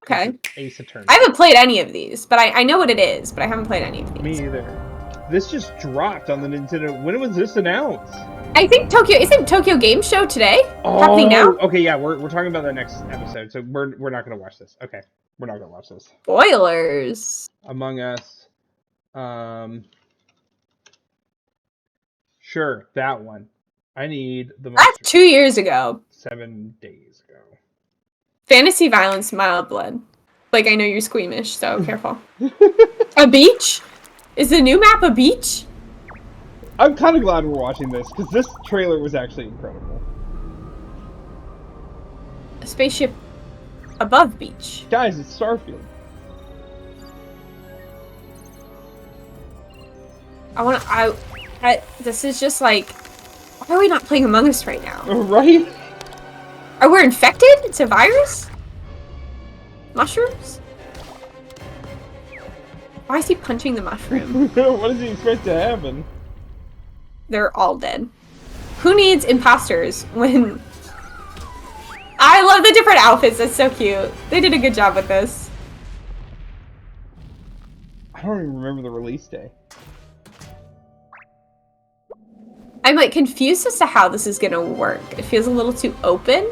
Okay. Ace Attorney. I haven't played any of these, but I know what it is, but I haven't played any of these. Me either. This just dropped on the Nintendo. When was this announced? I think isn't Tokyo Game Show today? Happening now? Okay, yeah, we're talking about the next episode, so we're not gonna watch this. Okay. We're not gonna watch this. Spoilers. Among Us. Sure, that one. I need the most. That's 2 years ago. 7 days ago. Fantasy Violence Mild Blood. Like, I know you're squeamish, so careful. A beach? Is the new map a beach? I'm kind of glad we're watching this, because this trailer was actually incredible. A spaceship above beach. Guys, it's Starfield. This is just like, why are we not playing Among Us right now? Right? Are we infected? It's a virus? Mushrooms? Why is he punching the mushroom? What does he expect to happen? They're all dead. Who needs imposters when... I love the different outfits. That's so cute. They did a good job with this. I don't even remember the release day. I'm like confused as to how this is gonna work. It feels a little too open.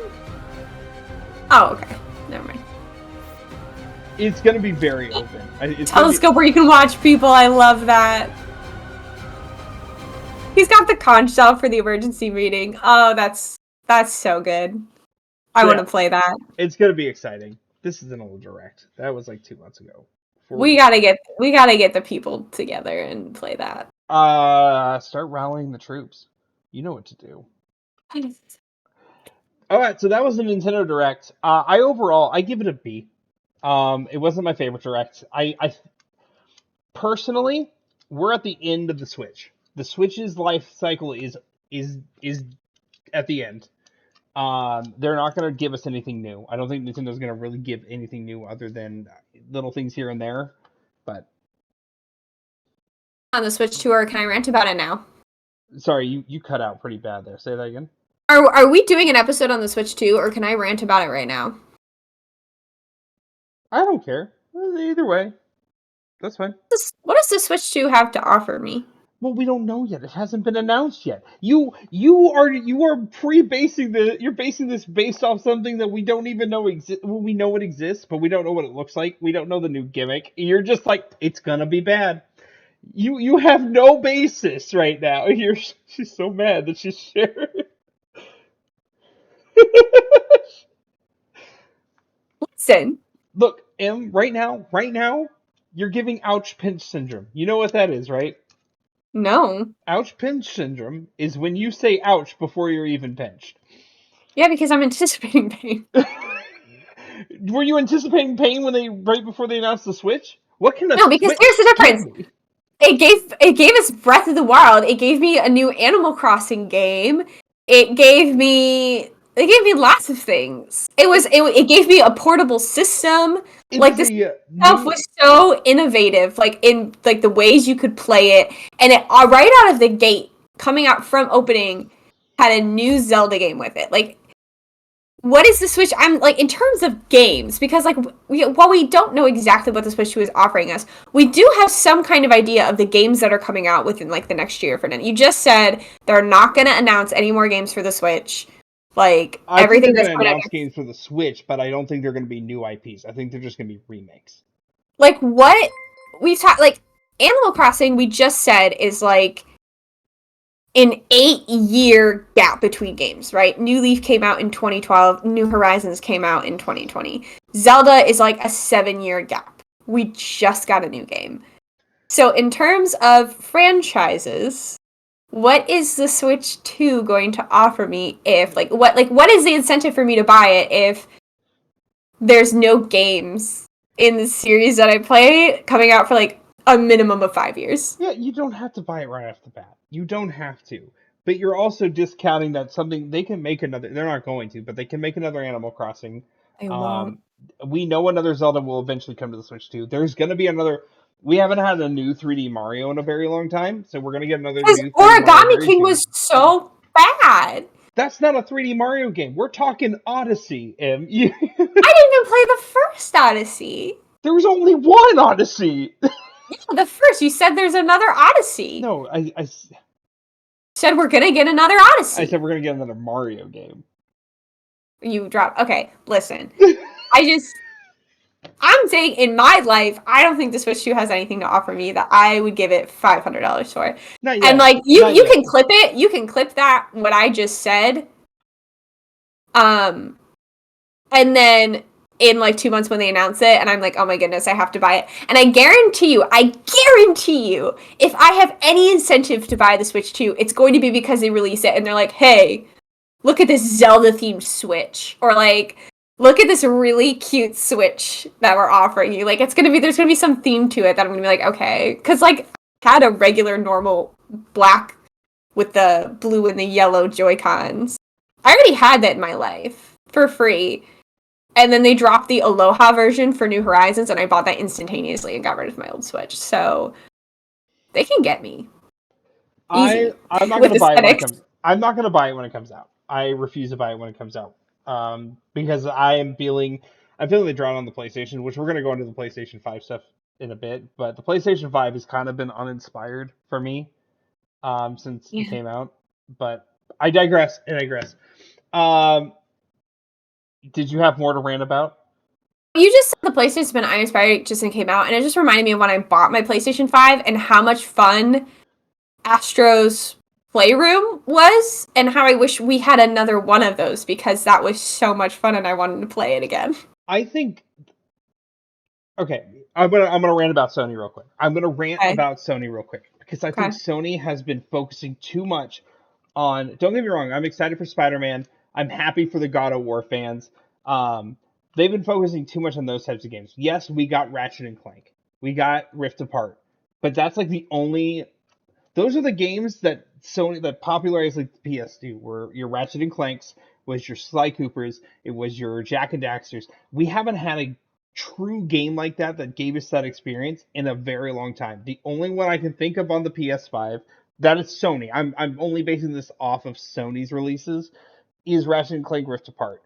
Oh, okay. Never mind. It's gonna be very open. Telescope where you can watch people. I love that. He's got the conch shell for the emergency meeting. Oh, that's so good. I want to play that. It's gonna be exciting. This is an old direct. That was like 2 months ago. We gotta get the people together and play that. Start rallying the troops. You know what to do. Alright, so that was the Nintendo Direct. I give it a B. It wasn't my favorite Direct. I personally, we're at the end of the Switch. The Switch's life cycle is at the end. They're not going to give us anything new. I don't think Nintendo's going to really give anything new other than little things here and there. But on the Switch 2, or can I rant about it now? Sorry, you cut out pretty bad there. Say that again. Are we doing an episode on the Switch 2, or can I rant about it right now? I don't care. Either way. That's fine. What does the Switch 2 have to offer me? Well, we don't know yet. It hasn't been announced yet. You are pre-basing you're basing this based off something that we don't even know exists. Well, we know it exists, but we don't know what it looks like. We don't know the new gimmick. You're just like, it's gonna be bad. You have no basis right now. She's so mad that she shared. Listen. Look, Em, right now, you're giving ouch pinch syndrome. You know what that is, right? No. Ouch pinch syndrome is when you say ouch before you're even pinched. Yeah, because I'm anticipating pain. Were you anticipating pain right before they announced the Switch? What can No, because here's the difference. It gave us Breath of the Wild. It gave me a new Animal Crossing game. It gave me lots of things. It gave me a portable system. This stuff was so innovative, in the ways you could play it, and it right out of the gate, coming out from opening, had a new Zelda game with it. What is the Switch? I'm in terms of games, because while we don't know exactly what the Switch 2 is offering us, we do have some kind of idea of the games that are coming out within the next year. You just said they're not going to announce any more games for the Switch. Everything that's going to announce games for the Switch, but I don't think they're going to be new IPs. I think they're just going to be remakes. What we've talked, Animal Crossing, we just said is an 8-year gap between games, right? New Leaf came out in 2012, New Horizons came out in 2020. Zelda is a 7-year gap. We just got a new game. So in terms of franchises, what is the Switch 2 going to offer me if what is the incentive for me to buy it if there's no games in the series that I play coming out for a minimum of 5 years? Yeah, you don't have to buy it right off the bat. You don't have to. But you're also discounting that they can make another, they're not going to, but they can make another Animal Crossing. They won't. We know another Zelda will eventually come to the Switch 2. There's going to be another, we haven't had a new 3D Mario in a very long time, so we're going to get another new 3D Origami King was so bad. That's not a 3D Mario game. We're talking Odyssey. I didn't even play the first Odyssey. There was only one Odyssey. Yeah, the first. You said there's another Odyssey. No, I said we're gonna get another Odyssey. I said we're gonna get another Mario game. You dropped. Okay, listen. I'm saying in my life, I don't think the Switch 2 has anything to offer me that I would give it $500 for. Not yet. And you can clip it. You can clip that what I just said. And then in like 2 months when they announce it, and I'm like, oh my goodness, I have to buy it. And I guarantee you, if I have any incentive to buy the Switch 2, it's going to be because they release it and they're like, hey, look at this Zelda themed Switch, or like, look at this really cute Switch that we're offering you. Like, there's gonna be some theme to it that I'm gonna be like, okay, because like, I had a regular normal black with the blue and the yellow Joy-Cons. I already had that in my life for free. And then they dropped the Aloha version for New Horizons, and I bought that instantaneously and got rid of my old Switch. So they can get me easy I'm not with gonna buy it when it aesthetics. comes. I'm not gonna buy it when it comes out. I refuse to buy it when it comes out. Because I'm feeling the drought on the PlayStation, which we're gonna go into the PlayStation 5 stuff in a bit. But the PlayStation 5 has kind of been uninspired for me, since it Yeah. came out. But I digress. I digress. Um, did you have more to rant about? You just said the PlayStation's been uninspired just and came out, and it just reminded me of when I bought my PlayStation 5 and how much fun Astro's Playroom was, and how I wish we had another one of those because that was so much fun and I wanted to play it again. I think. Okay, I'm gonna rant about Sony real quick. I'm gonna rant Okay. about Sony real quick because I think Okay. Sony has been focusing too much on. Don't get me wrong. I'm excited for Spider-Man. I'm happy for the God of War fans. Um, they've been focusing too much on those types of games. Yes, we got Ratchet and Clank. We got Rift Apart. But that's like the only. Those are the games that Sony that popularized like the PS2. Were your Ratchet and Clanks, was your Sly Coopers, it was your Jack and Daxters. We haven't had a true game like that gave us that experience in a very long time. The only one I can think of on the PS5 that is Sony. I'm only basing this off of Sony's releases is Ratchet and Clank Rift Apart.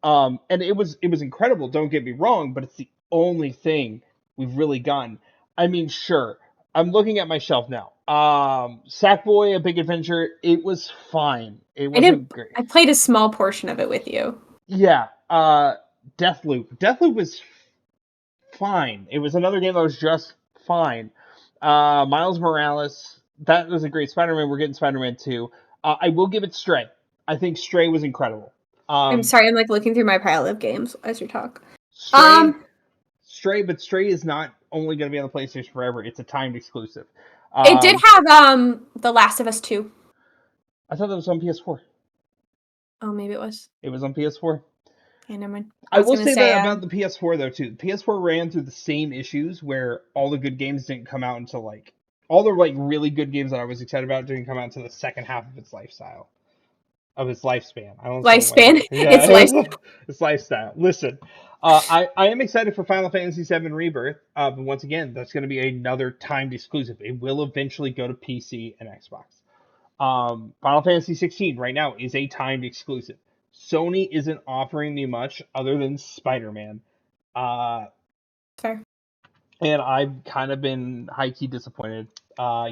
And it was incredible. Don't get me wrong, but it's the only thing we've really gotten. I mean, sure. I'm looking at my shelf now. Sackboy: A Big Adventure. It was fine. It wasn't great. I played a small portion of it with you. Yeah. Deathloop. Deathloop was fine. It was another game that was just fine. Miles Morales. That was a great Spider-Man. We're getting Spider-Man 2. I will give it Stray. I think Stray was incredible. I'm sorry, I'm like looking through my pile of games as you talk. Stray but Stray is not only going to be on the PlayStation forever. It's a timed exclusive. It did have The Last of Us 2. I thought that was on PS4. Oh, maybe it was. It was on PS4. Okay, never mind. I I was will gonna say say that about the PS4 though too. The PS4 ran through the same issues where all the good games didn't come out until like all the like really good games that I was excited about didn't come out until the second half of its lifestyle. Of its lifespan. I don't know why. lifespan. Yeah, It's life. it's lifestyle. Listen, I am excited for Final Fantasy VII Rebirth, but once again, that's going to be another timed exclusive. It will eventually go to PC and Xbox. Final Fantasy 16 right now is a timed exclusive. Sony isn't offering me much other than Spider-Man, Fair. and I've kind of been high key disappointed.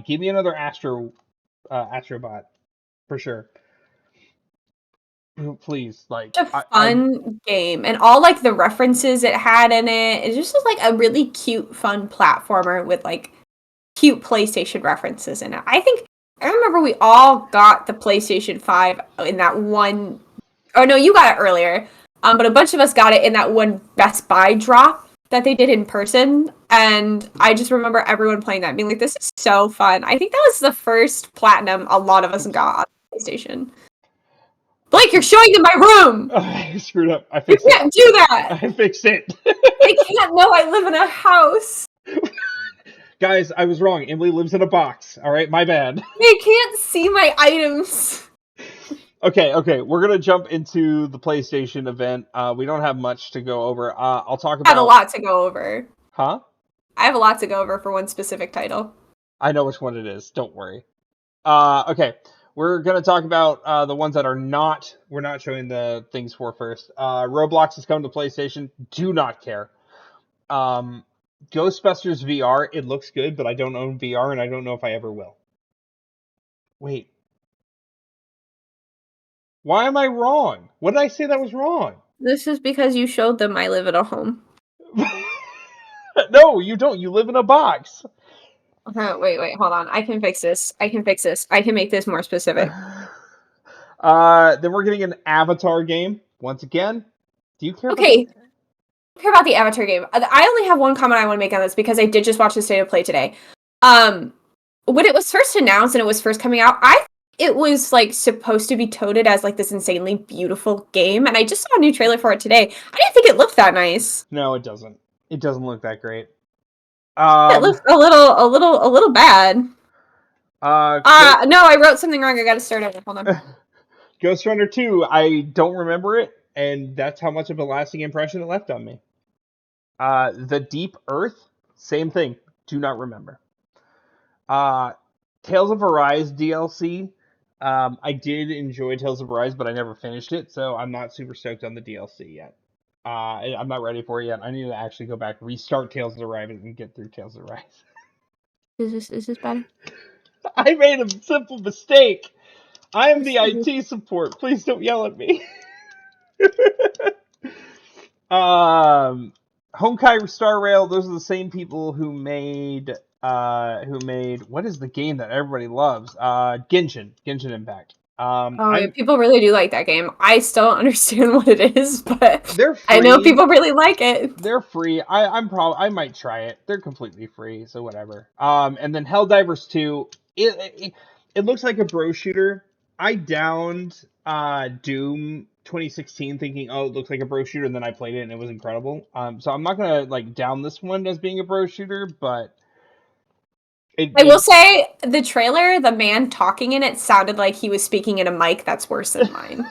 Give me another Astrobot for sure. Please, like A I fun game, and all like the references it had in it. It just was like a really cute, fun platformer with like cute PlayStation references in it. I remember we all got the PlayStation 5 in that one. Oh no, you got it earlier. But a bunch of us got it in that one Best Buy drop that they did in person, and I just remember everyone playing that, and being like, "This is so fun." I think that was the first platinum a lot of us got on PlayStation. Blake, you're showing them my room. I screwed up. I You fixed it. can't do that. I fixed it. They can't know I live in a house. Guys, I was wrong. Emily lives in a box. All right, my bad. They can't see my items. Okay. We're gonna jump into the PlayStation event. We don't have much to go over. I'll talk I have a about. lot to go over. Huh? I have a lot to go over for one specific title. I know which one it is. Don't worry. Okay. We're gonna talk about the ones that are not. We're not showing the things for first. Roblox is coming to PlayStation. Do not care. Um, Ghostbusters VR. It looks good, but I don't own VR, and I don't know if I ever will. Wait. Why am I wrong? What did I say that was wrong? This is because you showed them I live in a home. No, you don't. You live in a box. Wait, hold on. I can fix this. I can make this more specific. Then we're getting an Avatar game once again. Do you care? Okay, care about the Avatar game. I only have one comment I want to make on this because I did just watch the state of play today. When it was first announced and it was first coming out, it was like supposed to be touted as like this insanely beautiful game, and I just saw a new trailer for it today. I didn't think it looked that nice. No, it doesn't. It doesn't look that great. It looks a little bad. No, I wrote something wrong. I gotta start over. Hold on. Ghost Runner 2, I don't remember it, and that's how much of a lasting impression it left on me. The Deep Earth, same thing. Do not remember. Tales of Arise DLC. I did enjoy Tales of Arise, but I never finished it, so I'm not super stoked on the DLC yet. I'm not ready for it yet. I need to actually go back, restart Tales of Arise, and get through Tales of Arise. Is this better? I made a simple mistake. I am the IT support. Please don't yell at me. Honkai Star Rail. Those are the same people who made what is the game that everybody loves? Genshin Impact. Yeah, people really do like that game. I still don't understand what it is, but they're free. I know people really like it. They're free. I might try it. They're completely free, so whatever. And then Helldivers 2. It looks like a bro shooter. I downed Doom 2016 thinking, oh, it looks like a bro shooter, and then I played it and it was incredible. So I'm not gonna like down this one as being a bro shooter, but I will say the trailer, the man talking in it sounded like he was speaking in a mic that's worse than mine.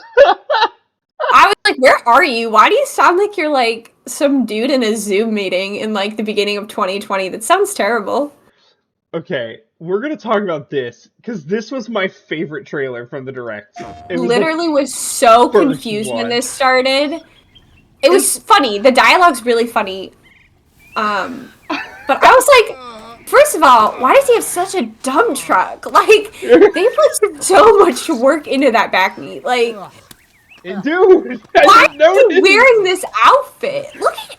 I was like, where are you? Why do you sound like you're like some dude in a Zoom meeting in like the beginning of 2020? That sounds terrible. Okay, we're gonna talk about this because this was my favorite trailer from the Direct. It literally was so confused when this started. It was funny. The dialogue's really funny. But I was like, first of all, why does he have such a dumb truck? Like, they put so much work into that backmeat. Like, dude, why is he wearing this outfit? Look at it.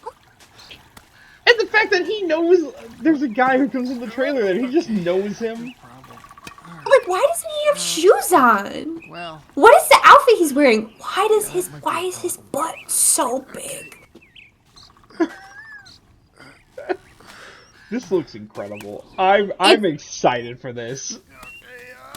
And the fact that he knows there's a guy who comes in the trailer and he just knows him. Like, why doesn't he have shoes on? Well, what is the outfit he's wearing? Why is his butt so big? This looks incredible. I'm excited for this.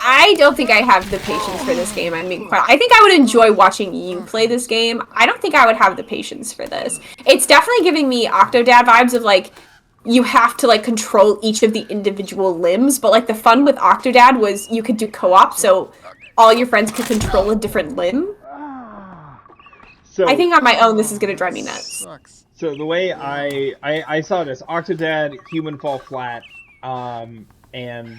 I don't think I have the patience for this game. I mean, I think I would enjoy watching you play this game. I don't think I would have the patience for this. It's definitely giving me Octodad vibes of like, you have to like control each of the individual limbs, but like the fun with Octodad was you could do co-op, so all your friends could control a different limb. So I think on my own this is gonna drive me nuts. So the way I saw this, Octodad, Human Fall Flat, and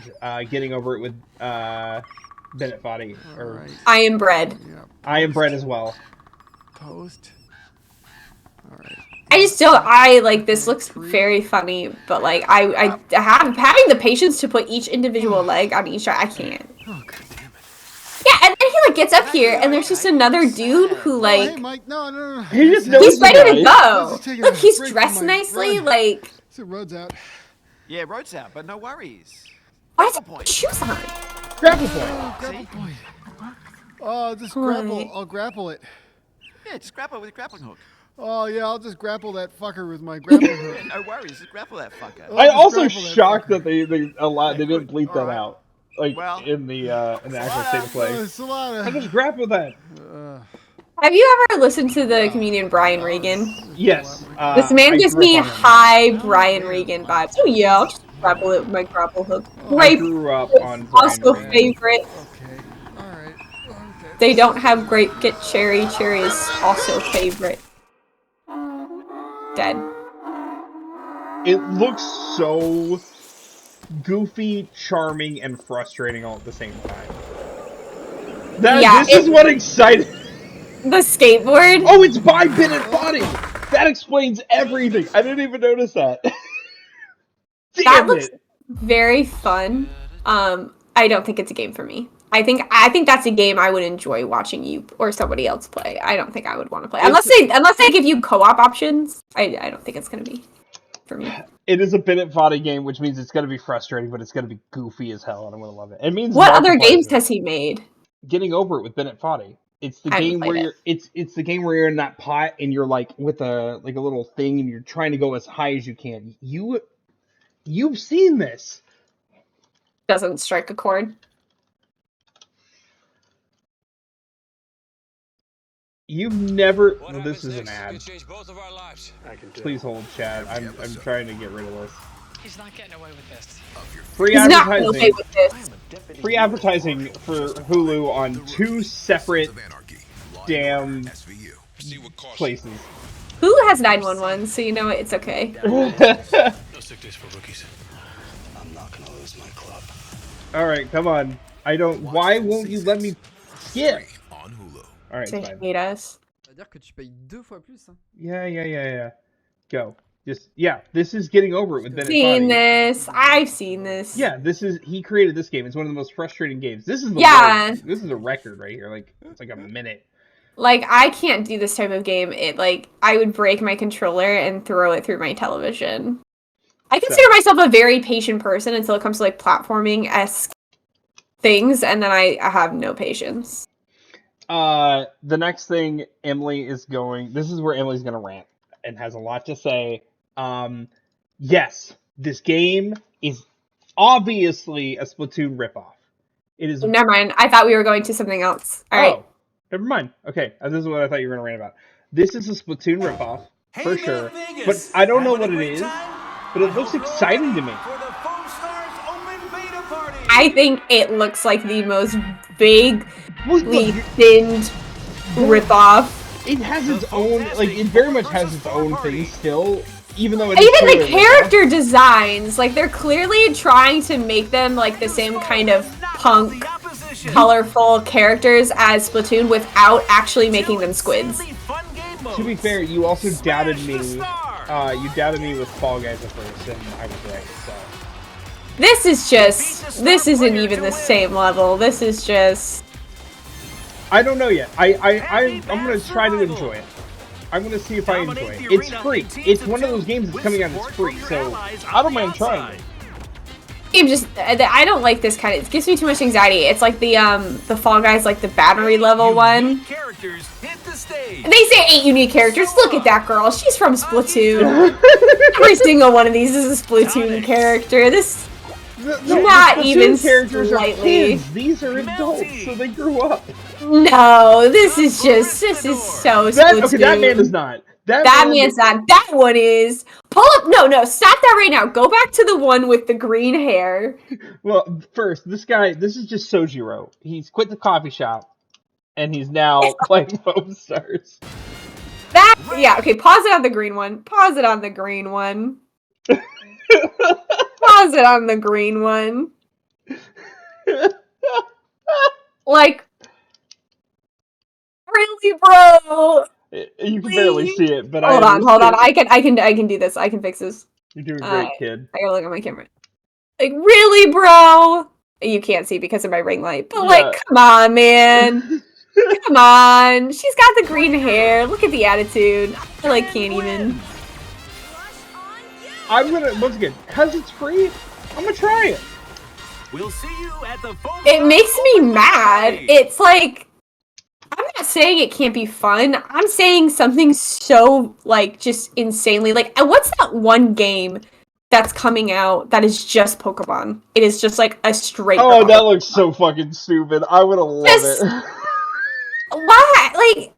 getting over it with Bennett Foddy. Or I Am Bread. Yeah. I Am Bread as well. Post. Alright. I just don't. I like this looks very funny, but like I have having the patience to put each individual leg on each. I can't. Oh, God damn it. Yeah, and then he like gets up here, and there's just another dude who like. Hey, Mike, no. He just knows he's ready to go. Look, he's break dressed from my nicely. run. Like. So road's out. Yeah, road's out, but no worries. Why does he have shoes on? Grapple point. Grapple point. Oh, just grapple. I'll grapple it. Yeah, just grapple it with a grappling hook. Oh, yeah, I'll just grapple that fucker with my grappling hook. Yeah, no worries, just grapple that fucker. Oh, I'm also grapple that shocked fucker. that they didn't bleep that Alright. out. Like, Well, in the actual state of play. Salada. I just grapple that. Have you ever listened to the comedian Brian Regan? Yes. This man I gives grew up me on him. high Brian Regan vibes. Oh yeah, I'll just grapple it with my grapple hook. I Grape grew up on Brian also Regan. favorite. Okay. Alright. Okay. They don't have grape, get cherry. Cherry is also favorite. Dead. It looks so goofy, charming, and frustrating all at the same time. This is what excited. The skateboard? Oh, it's by Bennett Foddy! That explains everything! I didn't even notice that. That looks very fun. I don't think it's a game for me. I think that's a game I would enjoy watching you or somebody else play. I don't think I would want to play. Unless they give you co-op options, I don't think it's gonna be for me. It is a Bennett Foddy game, which means it's gonna be frustrating, but it's gonna be goofy as hell, and I'm gonna love it. It means what other games has he made? Getting Over It with Bennett Foddy. It's the I haven't game where played it. it's the game where you're in that pot and you're like with a little thing and you're trying to go as high as you can. You've seen this. Doesn't strike a chord. You've never. What Well, this happens is an next ad. could change both of our lives. I can do. Please hold, Chad. I'm trying to get rid of this. He's not getting away with this. Free He's not okay advertising. with this. Free advertising for Hulu on 2 separate damn places. Hulu has 911, so you know what? It's okay. No sick days for rookies. I'm not gonna lose my club. All right, come on. I don't. Why won't you let me skip? All right, They fine. hate us. C'est-à-dire que tu payes 2 fois plus. Hein. Yeah. Go. Just this is getting over it with Bennett Seen Foddy. this. I've seen this. Yeah, he created this game. It's one of the most frustrating games. This is this is a record right here. Like it's like a minute. Like, I can't do this type of game. I would break my controller and throw it through my television. I consider myself a very patient person until it comes to, like, platforming-esque things, and then I have no patience. The next thing Emily is going... This is where Emily's going to rant and has a lot to say. Yes, this game is obviously a Splatoon ripoff. It is... Never mind. I thought we were going to something else. All right. Never mind. Okay, this is what I thought you were going to rant about. This is a Splatoon ripoff, for sure. But I don't know what it is, but it looks exciting to me. I think it looks like the most vaguely thinned ripoff. It has its own, like, it very much has its own thing still, even though it Even the character designs, like, they're clearly trying to make them, like, the same kind of punk, colorful characters as Splatoon without actually making them squids. To be fair, you also doubted me. You doubted me with Fall Guys at first, and I was right. So this isn't even the same level. This is just. I don't know yet. I'm gonna try to enjoy it. I'm gonna see if I enjoy it. It's free. It's one of those games that's coming out and it's free, so I don't mind trying it. I don't like this kind of. It gives me too much anxiety. It's like the Fall Guys, like the battery level one. And they say 8 unique characters. Look at that girl. She's from Splatoon. Every single one of these is a Splatoon character. Not even characters slightly. are kids. These are adults, so they grew up. No, this is so Splatoon. Okay, that man is not. That man's not. That one is. Pull up. No, stop that right now. Go back to the one with the green hair. Well, first, this is just Sojiro. He's quit the coffee shop, and he's now playing Foam Stars. Okay, pause it on the green one. Pause it on the green one. Pause it on the green one. Like, really, bro? You can barely see it, but hold on. I can do this. I can fix this. You're doing great, kid. I gotta look at my camera. Like, really, bro? You can't see because of my ring light, but like, come on, man. Come on. She's got the green hair. Look at the attitude. I can't even. I'm gonna, once again, because it's free, I'm gonna try it. We'll see you at the phone. It makes me mad. It's like, I'm not saying it can't be fun. I'm saying something so, just insanely, what's that one game that's coming out that is just Pokemon? It is just, a straight Oh, that looks so fucking stupid. I would've loved it. Why?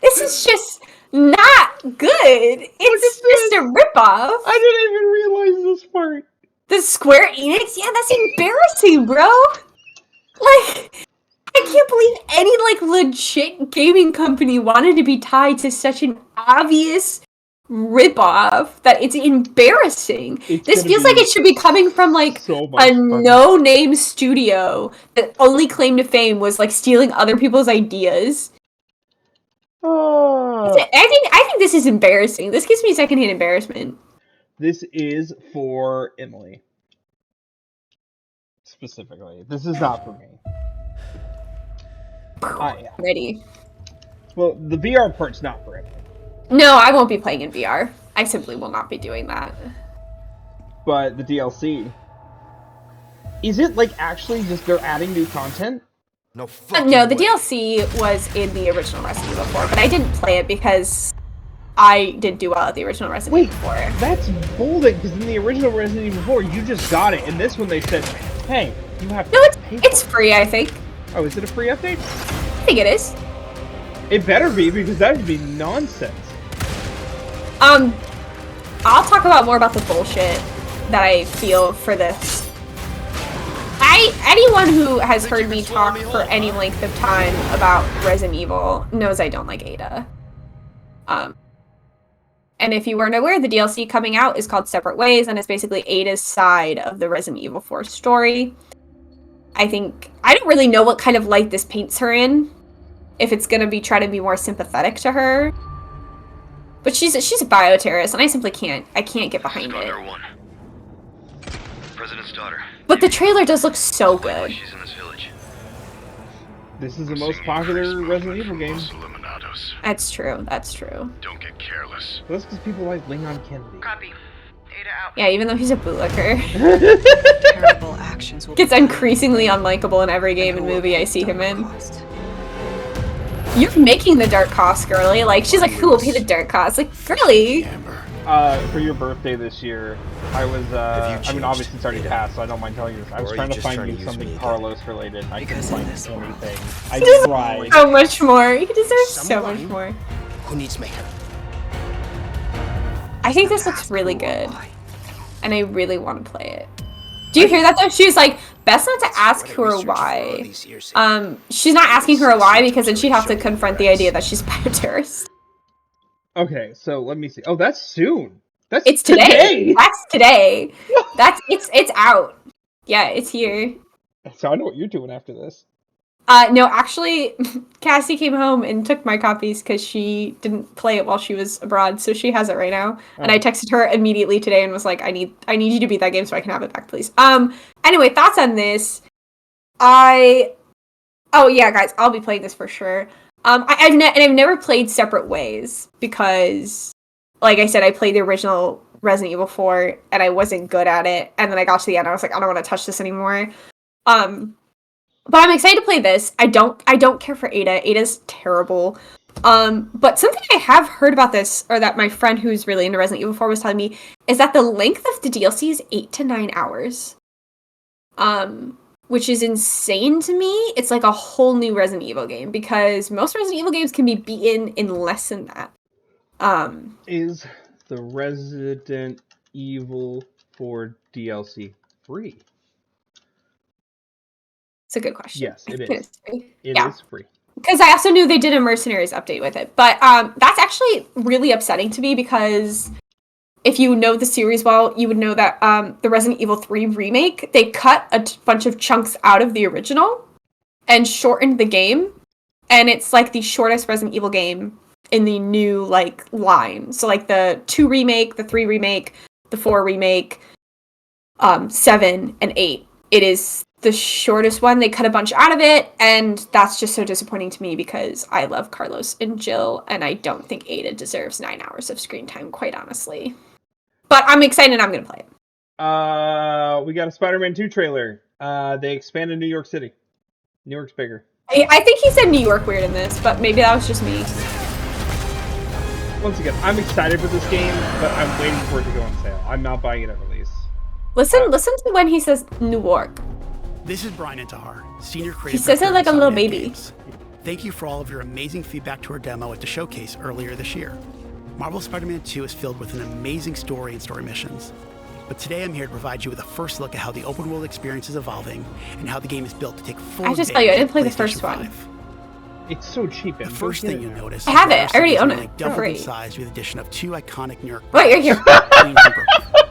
This is just not good. It's just a ripoff. I didn't even realize this part. The Square Enix? Yeah, that's embarrassing, bro. I can't believe any, legit gaming company wanted to be tied to such an obvious ripoff that it's embarrassing. This feels like it should be coming from, a no-name studio that only claim to fame was, stealing other people's ideas. I think this is embarrassing. This gives me secondhand embarrassment. This is for Emily. Specifically. This is not for me. Ready. Well, the VR part's not for Emily. No, I won't be playing in VR. I simply will not be doing that. But the DLC. Is it, actually just they're adding new content? No fucking No, the way. DLC was in the original Resident Evil 4, but I didn't play it because I didn't do well at the original Resident Evil 4. That's bolded, because in the original Resident Evil 4, you just got it. In this one, they said, hey, you have to No, pay for it's it. free, I think. Oh, is it a free update? I think it is. It better be, because that would be nonsense. I'll talk about more about the bullshit that I feel for this. Anyone who has heard me talk for any length of time about Resident Evil knows I don't like Ada. And if you weren't aware, the DLC coming out is called Separate Ways, and it's basically Ada's side of the Resident Evil 4 story. I don't really know what kind of light this paints her in. If it's gonna be trying to be more sympathetic to her. But she's a bioterrorist, and I simply can't get behind it. President's daughter. But the trailer does look so good. She's in this village. This is the most popular Resident Evil game. That's true. Don't get careless. That's because people like Leon Kennedy. Copy. Ada out. Yeah, even though he's a bootlicker. Terrible actions will Gets increasingly unlikable in every game and movie I see him in. You're making the dark cost, girly. Like, she's like, who will pay the dark cost? Like, girly! For your birthday this year, I was, I mean, obviously it's already passed, so I don't mind telling you this. I was trying to find you something Carlos related. I couldn't find anything. I tried. So much more. He deserves so much more. Who needs me? I think this looks really good. And I really want to play it. Do you hear that though? She was like, best not to ask her why. She's not asking her why because then she'd have to confront the idea that she's a bioterrorist. Okay, so let me see. Oh, that's soon. It's today. That's today. It's out. Yeah, it's here. So I know what you're doing after this. No, actually, Cassie came home and took my copies because she didn't play it while she was abroad, so she has it right now. Oh. And I texted her immediately today and was like, I need you to beat that game so I can have it back, please. Anyway, thoughts on this. Oh yeah, guys, I'll be playing this for sure. I've never played Separate Ways because, like I said, I played the original Resident Evil 4 and I wasn't good at it. And then I got to the end, I was like, I don't want to touch this anymore. But I'm excited to play this. I don't care for Ada. Ada's terrible. But something I have heard about this, or that my friend who's really into Resident Evil 4 was telling me, is that the length of the DLC is 8 to 9 hours. Which is insane to me. It's like a whole new Resident Evil game, because most Resident Evil games can be beaten in less than that. Is the Resident Evil 4 DLC free? It's a good question. Yes, it is. It is free. Because I also knew they did a Mercenaries update with it. But that's actually really upsetting to me, because if you know the series well, you would know that the Resident Evil 3 remake, they cut a bunch of chunks out of the original and shortened the game. And it's like the shortest Resident Evil game in the new line. So like the 2 remake, the 3 remake, the 4 remake, 7 and 8. It is the shortest one. They cut a bunch out of it, and that's just so disappointing to me because I love Carlos and Jill, and I don't think Ada deserves 9 hours of screen time, quite honestly. But I'm excited and I'm going to play it. We got a Spider-Man 2 trailer. They expanded New York City. New York's bigger. I think he said New York weird in this, but maybe that was just me. Once again, I'm excited for this game, but I'm waiting for it to go on sale. I'm not buying it at release. Listen to when he says New York. This is Brian Intihar, Senior Creative He says it like a little baby. Games. Thank you for all of your amazing feedback to our demo at the showcase earlier this year. Marvel Spider-Man 2 is filled with an amazing story and story missions. But today I'm here to provide you with a first look at how the open world experience is evolving and how the game is built to take full I just tell you, I didn't play the PlayStation first one. 5. It's so cheap. The first thing you'll notice I have it. I already own it. Like doubled For in free. size with the addition of 2 iconic New York. Wait, you're here.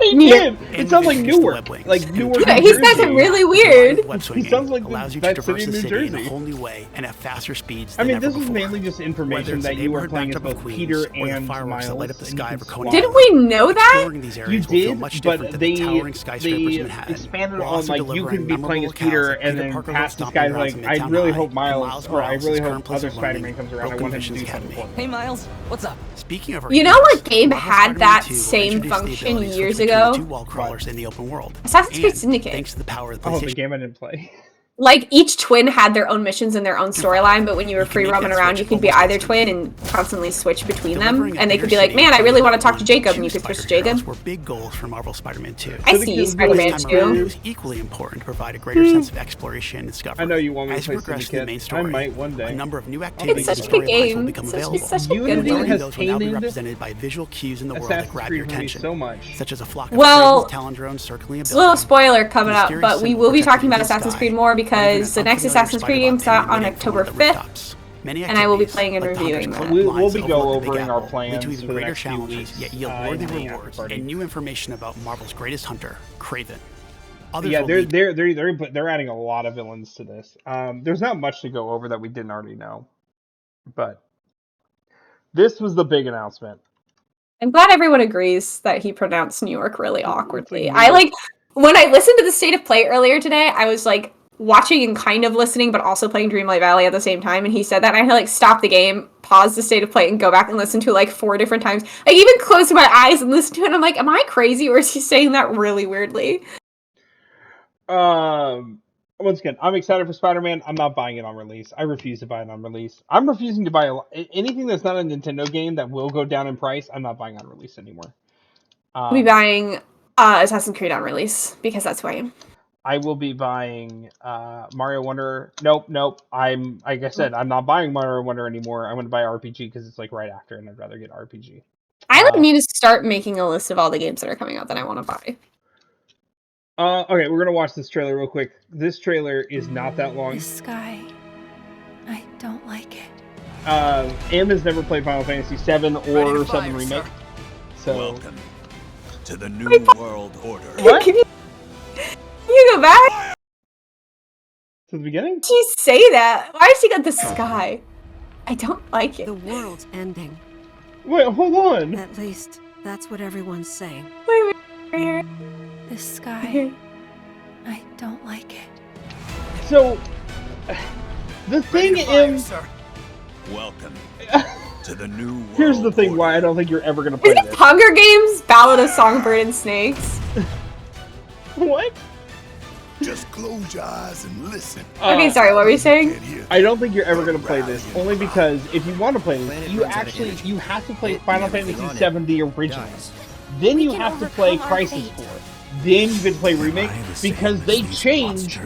He did. It sounds like Newark. Like Newark. Yeah, he says it really weird. He sounds like allows you to that traverse city the in New city in Jersey. a whole new way and at faster speeds. I Than mean, ever this is before. mainly just information that you are playing as both Peter and fireworks that light up the sky over Coney Didn't we know that? Exploring these areas will feel much different than the towering skyscrapers in Manhattan. expanded We're on also like you delivering can be playing as memorable Peter locales like and Peter then Parker past this Stomping guy's Grounds like in I Midtown really High, hope Miles or I Morales' really current hope place other of learning, Spider-Man comes around. I Broken want him to Visions do something Academy. for me. Hey, Miles, what's up? Speaking of our You know what game Marvel had that Spider-Man 2 will same introduce the function abilities for years between ago? the 2 wall crawlers in the open world. Assassin's Creed And Syndicate. thanks to the power of the Oh, the PlayStation. game I didn't play. like each twin had their own missions and their own storyline, but when you were free roaming around, you could be either twin and constantly switch between them. And they could be like, man, I really want to talk to Jacob, and you could switch to Jacob. Were big goals for Marvel Spider-Man 2. I see Spider-Man 2. It was equally important to provide a greater sense of exploration and discovery. I know you want me to As play we progress through the main Syndicate. I story, might one day. a number of new activities It's and such a good storylines will game. become It's available. such a good Unity game. has Those will now be tainted represented by visual cues in the world that Assassin's grab Creed your movies attention, so much. such as a flock of Well, Talon drones circling a it's a little building. spoiler coming up, Mysterious but we symbol will be protecting talking about the Assassin's sky, Creed more or even because the an next unfamiliar Assassin's Creed spider game bot is out on emanating from October one of the 5th, rooftops. Many and I will be activities, playing and like the reviewing Hunter's that. Club We'll lines be over the going Big over our Apple, lead plans to even for the greater next few challenges, weeks, yet yield in worthy the after rewards party. and new information about Marvel's greatest hunter, Kraven. Others Yeah, will lead they're adding a lot of villains to this. There's not much to go over that we didn't already know, but this was the big announcement. I'm glad everyone agrees that he pronounced New York really awkwardly. New York. When I listened to the State of Play earlier today, I was like watching and kind of listening, but also playing Dreamlight Valley at the same time. And he said that, and I had to like stop the game, pause the State of Play, and go back and listen to it like 4 different times. I even closed my eyes and listened to it. And I'm like, am I crazy, or is he saying that really weirdly? Once again, I'm excited for Spider-Man. I'm not buying it on release. I refuse to buy it on release. I'm refusing to buy anything that's not a Nintendo game that will go down in price. I'm not buying on release anymore. I'll be buying Assassin's Creed on release because that's who I am. I will be buying Mario Wonder. Nope. Like I said, I'm not buying Mario Wonder anymore. I'm going to buy RPG because it's like right after, and I'd rather get RPG. I need to start making a list of all the games that are coming out that I want to buy. Okay, we're gonna watch this trailer real quick. This trailer is not that long. The sky. I don't like it. Em has never played Final Fantasy VII or 7 Remake. So Welcome to the New World Order. What? Can you go back to the beginning? Did you say that? Why has she got the sky? I don't like it. The world's ending. Wait, hold on. At least, that's what everyone's saying. Wait, here. The sky. I don't like it. So, the thing is... Welcome to the New World Here's the thing Order. why I don't think you're ever gonna play Is it this. Hunger Games? Ballad of Songbird and Snakes? What? Just close your eyes and listen. Okay, sorry, what were you saying? I don't think you're ever going to play this, only because if you want to play this, you have to play Final Fantasy VII, the original. Then you have to play Crisis Core. Then you can play Remake, because they change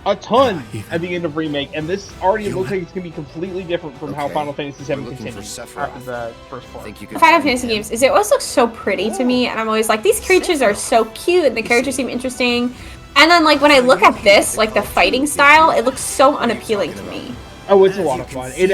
a ton at the end of Remake, and this already looks like it's going to be completely different from how Final Fantasy VII continues after the first part. Final Fantasy games is it always looks so pretty to me, and I'm always like, these creatures are so cute, and the characters seem interesting. And then, like, when I look at this, like, the fighting style, it looks so unappealing to me. Oh, it's a lot of fun. It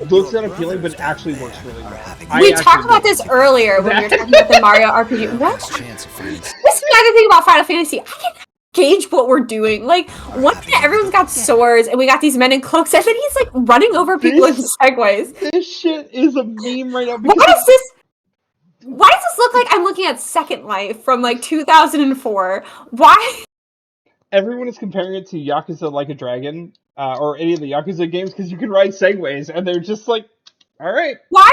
looks unappealing, but it actually works really well. We talked about this earlier when we were talking about the Mario RPG. What? This is another thing about Final Fantasy. I can gauge what we're doing. Like, one minute everyone's got swords, and we got these men in cloaks, and then he's, like, running over people in segways. This shit is a meme right now. Why does this look like I'm looking at Second Life from, like, 2004? Why? Everyone is comparing it to Yakuza Like a Dragon, or any of the Yakuza games, because you can ride segways, and they're just like, alright. Why?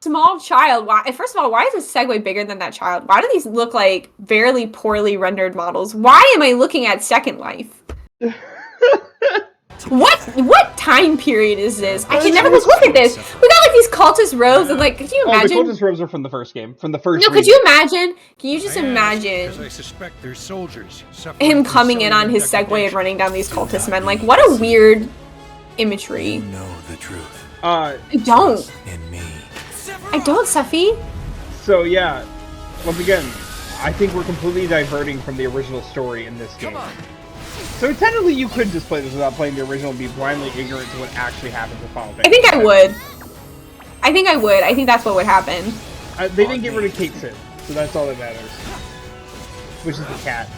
Small child. Why? First of all, why is this Segway bigger than that child? Why do these look like very poorly rendered models? Why am I looking at Second Life? What time period is this? I can never look at this. We got like these cultist robes and like, could you imagine? Oh, the cultist robes are from the first game, from the first. No, could you imagine? Can you just imagine I suspect there's soldiers him coming in on his Segway and running down these cultist men? Like, what a weird imagery. You know the truth. I don't. In me. I don't, Suffy. So yeah, once again, I think we're completely diverting from the original story in this game. So technically, you could just play this without playing the original and be blindly ignorant to what actually happens in Final Fantasy. I think I would. I think that's what would happen. They didn't get rid of Kate Sid, so that's all that matters. Which is the cat.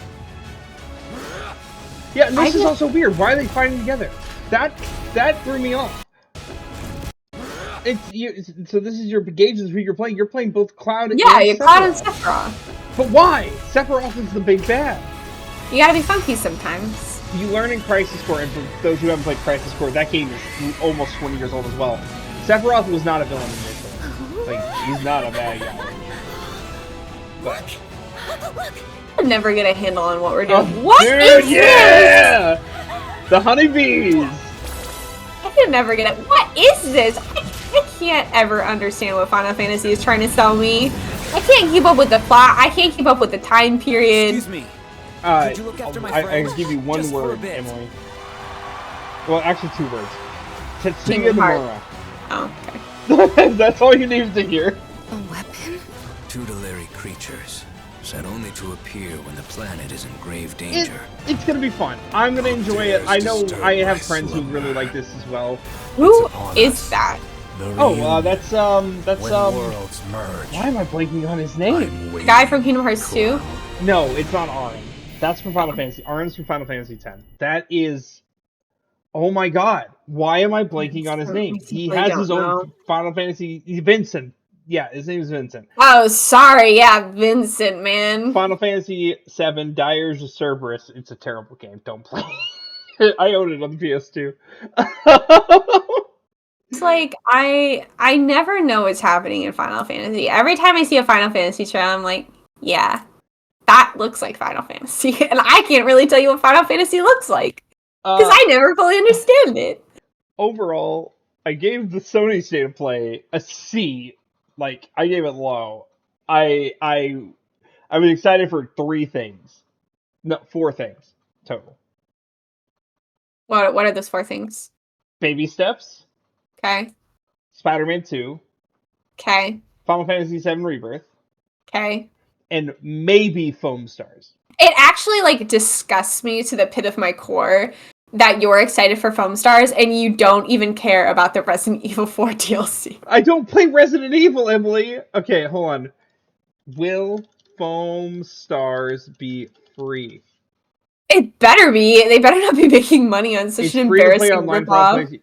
Yeah, and this is also weird. Why are they fighting together? That threw me off. So this is your gauges who you're playing. You're playing both Cloud and Sephiroth. Yeah, Cloud and Sephiroth. But why? Sephiroth is the big bad. You gotta be funky sometimes. You learn in Crisis Core, and for those who haven't played Crisis Core, that game is almost 20 years old as well. Sephiroth was not a villain initially. Like, he's not a bad guy. But I'll never get a handle on what we're doing. Oh, What dude, is yeah! this? The honeybees! I can never get it. What is this? I can't ever understand what Final Fantasy is trying to sell me. I can't keep up with the plot. I can't keep up with the time period. Excuse me. Could you look after my I friends? can give you one Just for a word, bit. Emily. Well, actually 2 words. Tetsuya Kingdom Hearts. Nomura. Oh, okay. That's all you need to hear. A weapon? Tutelary creatures, set only to appear when the planet is in grave danger. It's gonna be fun. I'm gonna enjoy it. I know I have friends who really like this as well. Who is that? That's Worlds merge. why am I blanking on his name? The guy from Kingdom Hearts 2? No, it's not Arin. That's from Final Fantasy. Arin's from Final Fantasy X. That is... Oh my god. Why am I blanking on his name? He has his own Final Fantasy... Vincent. Yeah, his name is Vincent. Oh, sorry. Yeah, Vincent, man. Final Fantasy VII, Dyers of Cerberus. It's a terrible game. Don't play it. I own it on the PS2. It's like, I never know what's happening in Final Fantasy. Every time I see a Final Fantasy trailer, I'm like, yeah, that looks like Final Fantasy. And I can't really tell you what Final Fantasy looks like. Because I never fully understand it. Overall, I gave the Sony State of Play a C. Like, I gave it low. I was excited for 3 things. No, 4 things total. What are those 4 things? Baby Steps, Okay. Spider-Man 2, Okay. Final Fantasy VII Rebirth, Okay. and maybe Foam Stars. It actually, like, disgusts me to the pit of my core that you're excited for Foam Stars and you don't even care about the Resident Evil 4 DLC. I don't play Resident Evil, Emily! Okay, hold on. Will Foam Stars be free? It better be. They better not be making money on such an embarrassing ripoff.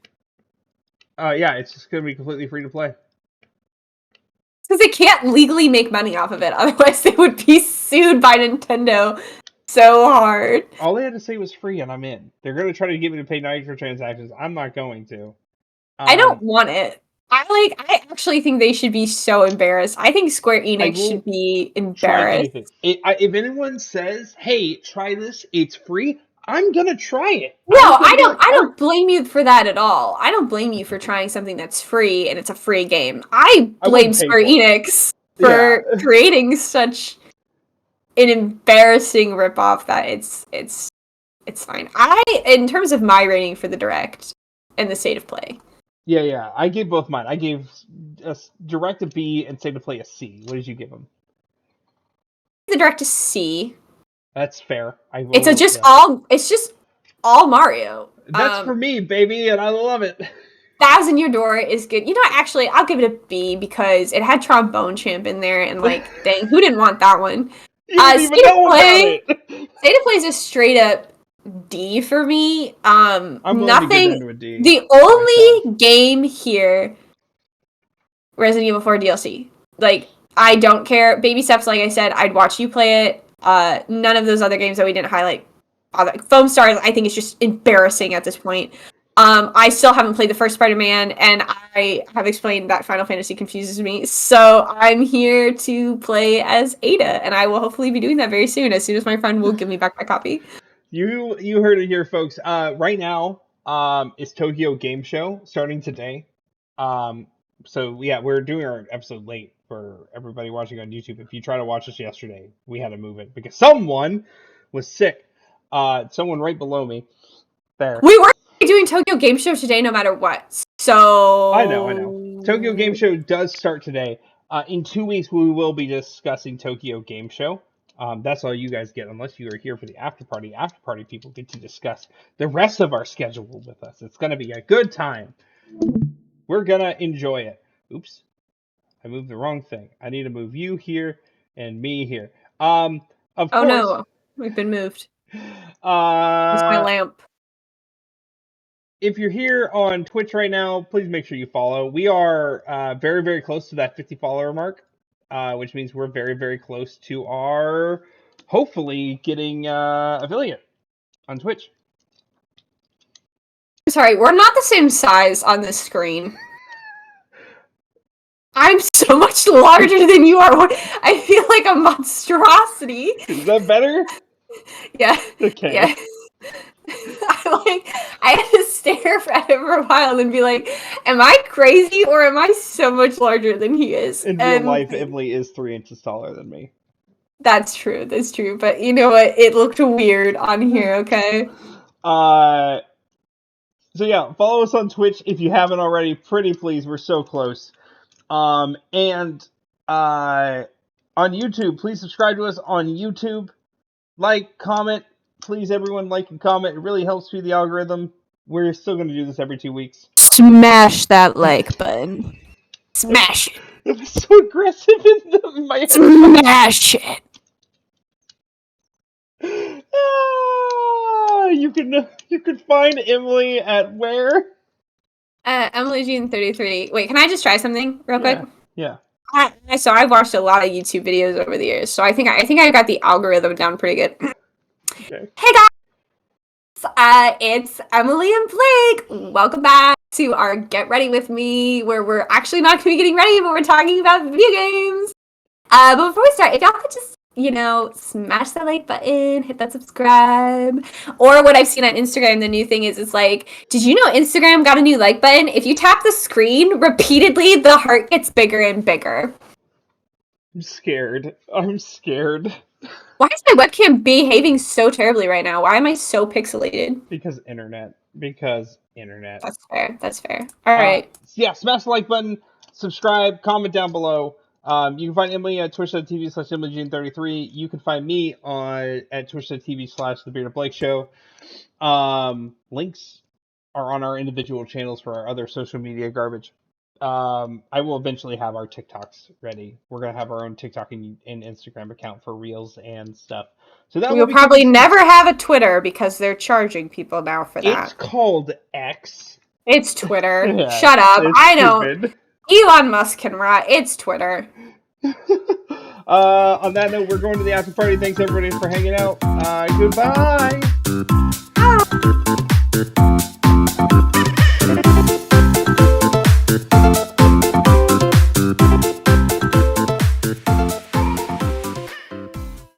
Yeah, it's just gonna be completely free to play. Because they can't legally make money off of it. Otherwise, they would be sued by Nintendo so hard. All they had to say was free, and I'm in. They're gonna try to get me to pay microtransactions. I'm not going to. I don't want it. I actually think they should be so embarrassed. I think Square Enix should be embarrassed. If anyone says, "Hey, try this. It's free," I'm gonna try it. No, I don't blame you for that at all. I don't blame you for trying something that's free and it's a free game. I blame Square Enix for creating such an embarrassing ripoff that it's fine. In terms of my rating for the Direct and the State of Play. Yeah. I gave both mine. I gave Direct a B and State of Play a C. What did you give them? The Direct a C. That's fair. It's just all Mario. That's for me, baby, and I love it. Thousand Year Door is good. You know, actually, I'll give it a B because it had Trombone Champ in there, and like, dang, who didn't want that one? You didn't even know about it. State of Play is a straight up D for me. I'm willing to get into a D. The only game here, Resident Evil 4 DLC. Like, I don't care. Baby Steps, like I said, I'd watch you play it. None of those other games that we didn't highlight. Foam Stars, I think, is just embarrassing at this point. I still haven't played the first Spider-Man, and I have explained that Final Fantasy confuses me. So I'm here to play as Ada, and I will hopefully be doing that very soon as my friend will give me back my copy. You heard it here, folks. Right now, is Tokyo Game Show starting today. So yeah, we're doing our episode late for everybody watching on YouTube. If you try to watch us yesterday, we had to move it because someone was sick. Someone right below me. There. We were doing Tokyo Game Show today no matter what. So I know. Tokyo Game Show does start today. In 2 weeks, we will be discussing Tokyo Game Show. That's all you guys get, unless you are here for the after party. After party people get to discuss the rest of our schedule with us. It's going to be a good time. We're going to enjoy it. Oops. I moved the wrong thing. I need to move you here and me here. Of course. Oh no, we've been moved. It's my lamp. If you're here on Twitch right now, please make sure you follow. We are very, very close to that 50 follower mark, which means we're very, very close to our, hopefully, getting affiliate on Twitch. Sorry, we're not the same size on this screen. I'm so much larger than you are. I feel like a monstrosity. Is that better? Yeah. Okay. Yeah. I like, I had to stare at him for a while and be like, am I crazy or am I so much larger than he is? In real life, Emily is 3 inches taller than me. That's true. That's true. But you know what? It looked weird on here. Okay. So yeah, follow us on Twitch if you haven't already. Pretty please, we're so close. And on YouTube, please subscribe to us on YouTube. Like, comment, please everyone like and comment. It really helps feed the algorithm. We're still going to do this every 2 weeks. Smash that like button. Smash it. It was so aggressive in my head. Smash it. You can find Emily at where? Emily Jean 33. Wait, can I just try something real quick? Yeah. So I've watched a lot of YouTube videos over the years, so I think I got the algorithm down pretty good. Okay. Hey guys, it's Emily and Blake. Welcome back to our Get Ready With Me, where we're actually not going to be getting ready, but we're talking about video games. But before we start, if y'all could just, smash that like button, hit that subscribe. Or what I've seen on Instagram, the new thing is, it's like, did you know Instagram got a new like button? If you tap the screen repeatedly, the heart gets bigger and bigger. I'm scared. Why is my webcam behaving so terribly right now? Why am I so pixelated? Because internet. That's fair. All right. Yeah, smash the like button, subscribe, comment down below. You can find Emily at twitch.tv/EmilyJean33. You can find me at twitch.tv/TheBeardofBlake Show. Links are on our individual channels for our other social media garbage. I will eventually have our TikToks ready. We're going to have our own TikTok and Instagram account for Reels and stuff. So that we'll probably never have a Twitter because they're charging people now for that. It's called X. It's Twitter. Yeah, shut up. I don't. Elon Musk can rot. It's Twitter. On that note, we're going to the after party. Thanks everybody for hanging out. Goodbye. Bye.